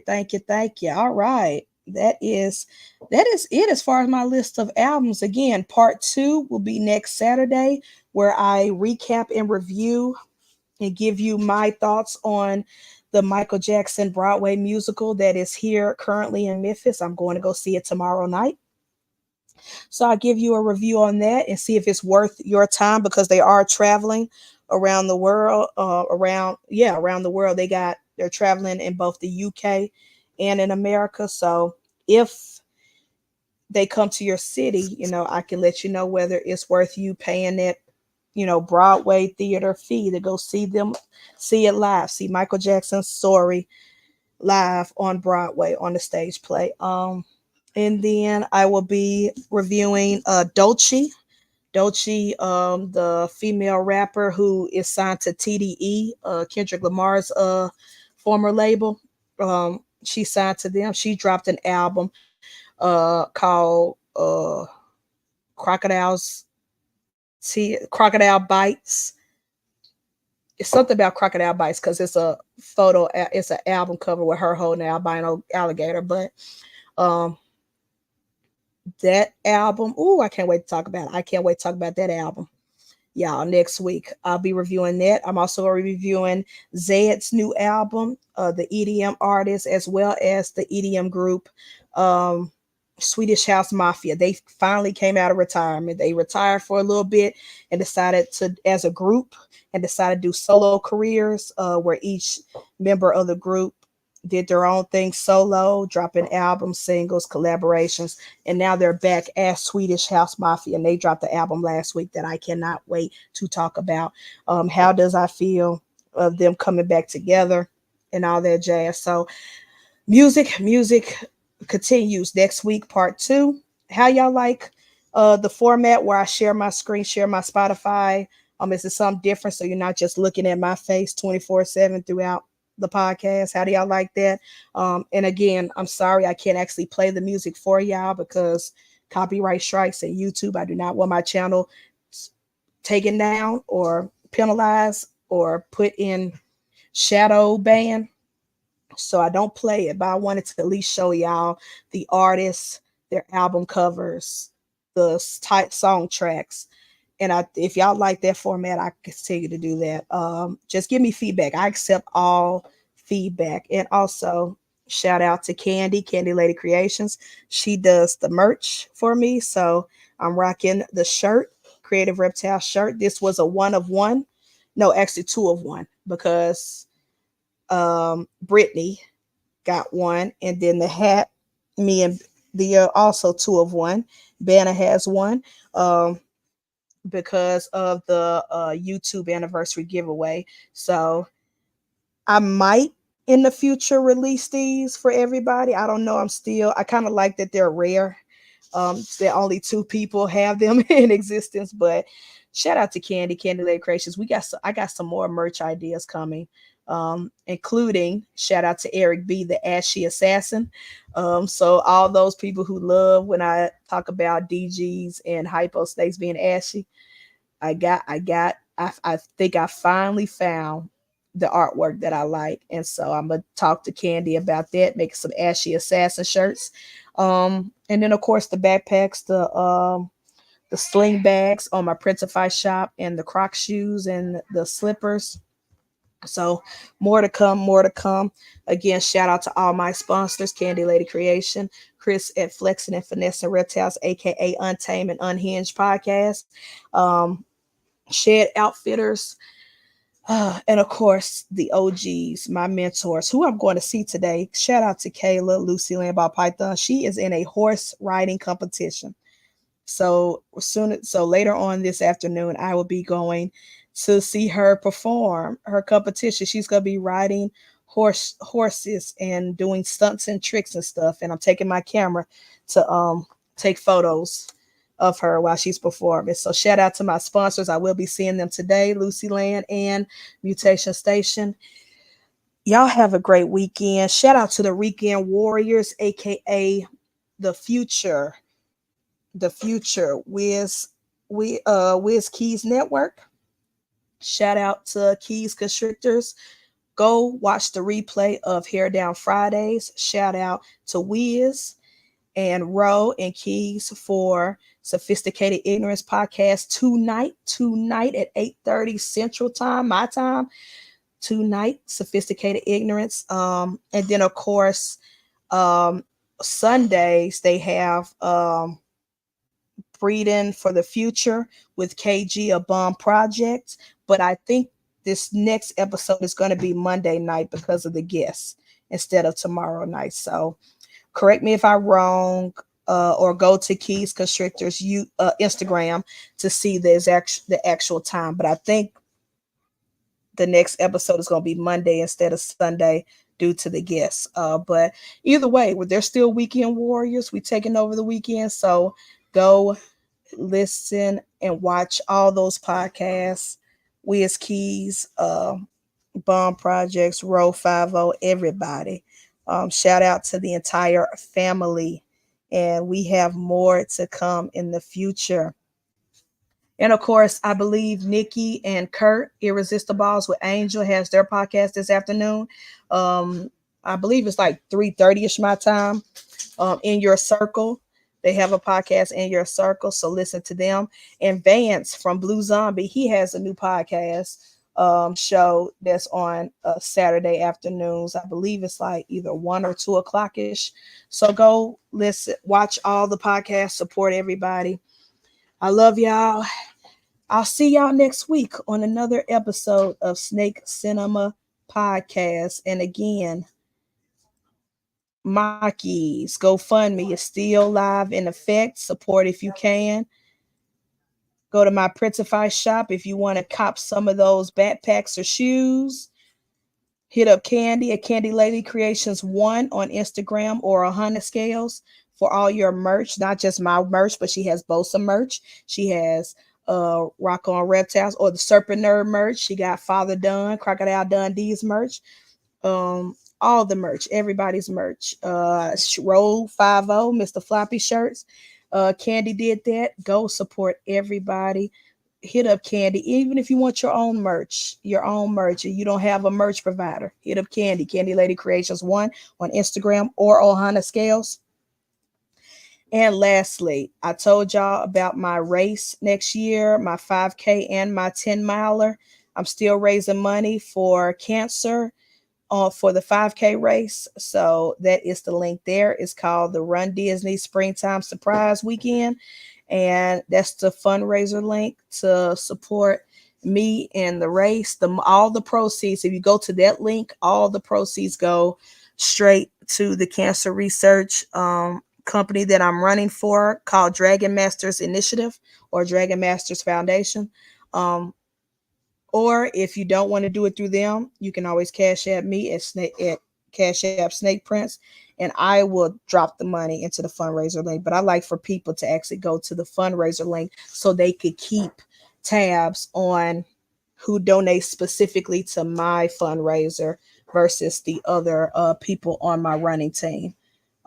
All right. That is it as far as my list of albums. Again, part two will be next Saturday, where I recap and review and give you my thoughts on the Michael Jackson Broadway musical that is here currently in Memphis. I'm going to go see it tomorrow night. So I'll give you a review on that and see if it's worth your time, because they are traveling around the world. Around the world. They're traveling in both the UK and in America. So if they come to your city, I can let you know whether it's worth you paying that, Broadway theater fee to go see them, see it live, see Michael Jackson's Sorry live on Broadway on the stage play. And then I will be reviewing Dolce, the female rapper who is signed to TDE, Kendrick Lamar's former label. She signed to them. She dropped an album called Crocodile Bites. It's something about crocodile bites because it's a photo. It's an album cover with her holding an albino alligator. But um, that album, ooh, I can't wait to talk about it. I can't wait to talk about that album. y'all, next week. I'll be reviewing that. I'm also reviewing Zed's new album, the EDM artist, as well as the EDM group, um, Swedish House Mafia. They finally came out of retirement. They retired for a little bit and decided to, as a group, and decided to do solo careers, where each member of the group did their own thing solo, dropping albums, singles, collaborations, and now they're back as Swedish House Mafia. And they dropped the album last week that I cannot wait to talk about. How does I feel of them coming back together and all that jazz? So music continues next week, part two. How y'all like the format where I share my screen, share my Spotify? Is it something different so you're not just looking at my face 24/7 throughout the podcast? How do y'all like that? And again, I'm sorry I can't actually play the music for y'all because copyright strikes and YouTube. I do not want my channel taken down or penalized or put in shadow ban, so I don't play it, but I wanted to at least show y'all the artists, their album covers, the type song tracks. And if y'all like that format, I continue to do that. Just give me feedback. I accept all feedback. And also shout out to Candy Lady Creations. She does the merch for me. So I'm rocking the shirt, Creative Reptile shirt. This was a one of one. No, actually two of one, because Brittany got one, and then the hat, me and the also two of one. Banner has one, because of the YouTube anniversary giveaway. So I might in the future release these for everybody. I don't know. I kind of like that they're rare. That only two people have them in existence. But shout out to Candy Lady Creations. I got some more merch ideas coming. Including shout out to Eric B, the Ashy Assassin. So all those people who love when I talk about DGs and hypo snakes being ashy, I think I finally found the artwork that I like. And so I'm gonna talk to Candy about that, make some Ashy Assassin shirts. And then of course the backpacks, the sling bags on my Printify shop, and the Croc shoes and the slippers. So more to come, more to come. Again, shout out to all my sponsors: Candy Lady Creation, Chris at Flexing and Finesse and Reptiles, aka Untamed and Unhinged Podcast, Shed Outfitters, and of course the OGs, my mentors, who I'm going to see today. Shout out to Kayla, Lucy Landball Python. She is in a horse riding competition. So later on this afternoon, I will be going to see her perform her competition. She's gonna be riding horses and doing stunts and tricks and stuff. And I'm taking my camera to take photos of her while she's performing. So shout out to my sponsors. I will be seeing them today, Lucy Land and Mutation Station. Y'all have a great weekend. Shout out to the Weekend Warriors, aka the future Wiz Keys Network. Shout out to Keys Constrictors. Go watch the replay of Hair Down Fridays. Shout out to Wiz and Ro and Keys for Sophisticated Ignorance podcast tonight at 8:30 Central Time, my time. Tonight, Sophisticated Ignorance. And then of course, Sundays they have Breeding for the Future with KG, a bomb project. But I think this next episode is going to be Monday night because of the guests instead of tomorrow night. So correct me if I'm wrong, or go to Keys Constrictors Instagram to see the actual time. But I think the next episode is going to be Monday instead of Sunday due to the guests. But either way, they're still Weekend Warriors. We taking over the weekend. So go listen and watch all those podcasts. Wiz Keys, Bomb Projects, Row 50, everybody. Shout out to the entire family. And we have more to come in the future. And of course, I believe Nikki and Kurt, Irresistibles with Angel, has their podcast this afternoon. I believe it's like 3:30ish my time. In Your Circle. They have a podcast in your circle, so listen to them. And Vance from Blue Zombie, he has a new podcast show that's on Saturday afternoons. I believe it's like either 1 or 2 o'clock ish. So go listen, watch all the podcasts, support everybody. I love y'all. I'll see y'all next week on another episode of Snake Cinema Podcast. And again, Maki's GoFundMe is still live in effect. Support if you can. Go to my Printify shop if you want to cop some of those backpacks or shoes. Hit up Candy at Candy Lady Creations 1 on Instagram or 100 Scales for all your merch, not just my merch, but she has Bosa merch. She has Rock on Reptiles or the Serpent Nerd merch. She got Father Dunn, Crocodile Dundee's merch. All the merch, everybody's merch. Roll 50, Mr. Floppy shirts. Candy did that. Go support everybody. Hit up Candy, even if you want your own merch, and you don't have a merch provider. Hit up Candy, Candy Lady Creations 1 on Instagram or Ohana Scales. And lastly, I told y'all about my race next year, my 5K and my 10 miler. I'm still raising money for cancer for the 5K race. So that is the link there. It's called the Run Disney Springtime Surprise Weekend. And that's the fundraiser link to support me in the race. All the proceeds, if you go to that link, all the proceeds go straight to the cancer research company that I'm running for, called Dragon Masters Initiative or Dragon Masters Foundation. Or if you don't want to do it through them, you can always cash at me at Cash App Snake Prince, and I will drop the money into the fundraiser link. But I like for people to actually go to the fundraiser link so they could keep tabs on who donates specifically to my fundraiser versus the other people on my running team.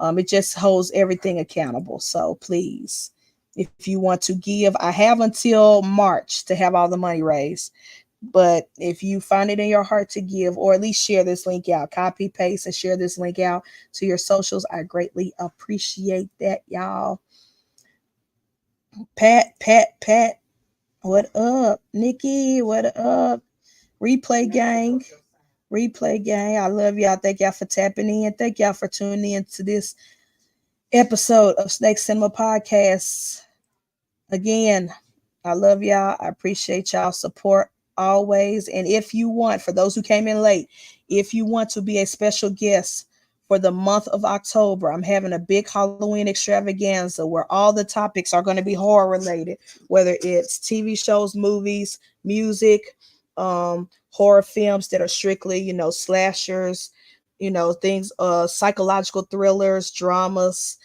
It just holds everything accountable. So please, if you want to give, I have until March to have all the money raised. But if you find it in your heart to give, or at least share this link out, copy, paste, and share this link out to your socials, I greatly appreciate that, y'all. Pat, what up? Nikki, what up? Replay gang, I love y'all. Thank y'all for tapping in. Thank y'all for tuning in to this episode of Snake Cinema Podcast. Again, I love y'all. I appreciate y'all support always. And if you want, for those who came in late, if you want to be a special guest for the month of October, I'm having a big Halloween extravaganza where all the topics are going to be horror related, whether it's TV shows, movies, music, horror films that are strictly, slashers, things, psychological thrillers, dramas,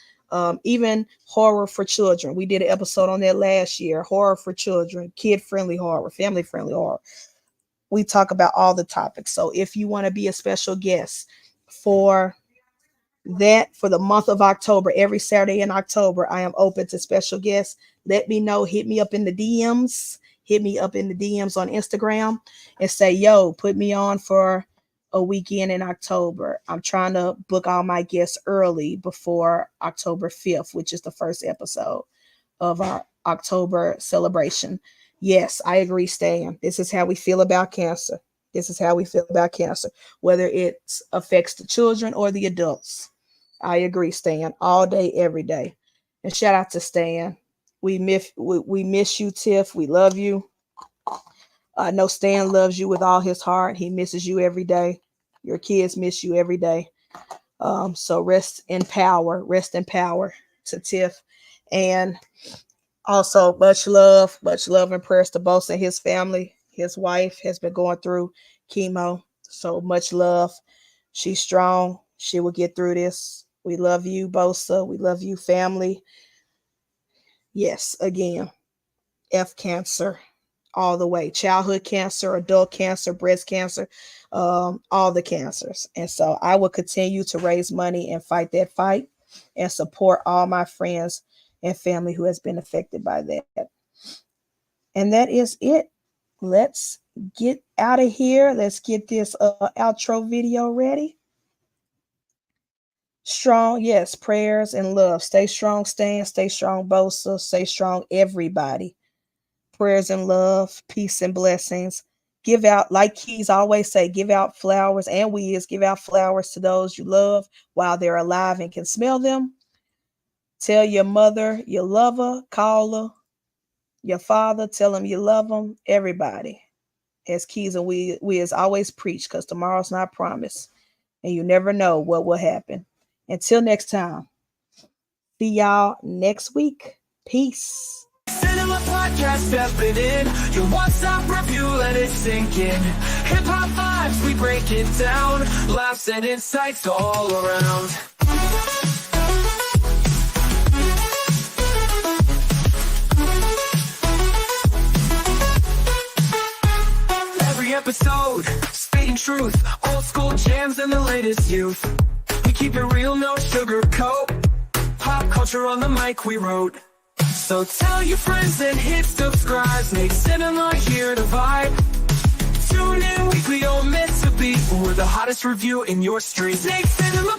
even horror for children. We did an episode on that last year. Horror for children, kid-friendly horror, family-friendly horror. We talk about all the topics. So if you want to be a special guest for that, for the month of October, every Saturday in October, I am open to special guests. Let me know. Hit me up in the DMs. Hit me up in the DMs on Instagram and say, yo, put me on for a weekend in October. I'm trying to book all my guests early before October 5th, which is the first episode of our October celebration. Yes, I agree, Stan. This is how we feel about cancer. Whether it affects the children or the adults. I agree, Stan, all day, every day. And shout out to Stan. We miss you, Tiff. We love you. I know Stan loves you with all his heart. He misses you every day. Your kids miss you every day. So rest in power to Tiff. And also much love and prayers to Bosa and his family. His wife has been going through chemo. So much love. She's strong. She will get through this. We love you, Bosa. We love you, family. Yes, again, F cancer all the way. Childhood cancer, adult cancer, breast cancer, all the cancers. And so I will continue to raise money and fight that fight and support all my friends and family who has been affected by that. And that is it. Let's get out of here. Let's get this outro video ready. Strong, yes, prayers and love. Stay strong, Stan. Stay strong, Bosa. Stay strong, everybody. Prayers and love, peace and blessings. Give out, like Keys always say, give out flowers, and give out flowers to those you love while they're alive and can smell them. Tell your mother you love her, call her. Your father, tell them you love them. Everybody. As Keys and we as always preach, because tomorrow's not promised. And you never know what will happen. Until next time. See y'all next week. Peace. Cinema podcast stepping in. Your one-stop review, let it sink in. Hip-hop vibes, we break it down. Laughs and insights all around. Every episode, speaking truth. Old school jams and the latest youth. We keep it real, no sugarcoat. Pop culture on the mic we wrote. So tell your friends and hit subscribe. Make cinema here to vibe. Tune in weekly, don't miss a beat. We're the hottest review in your street. Snake Cinema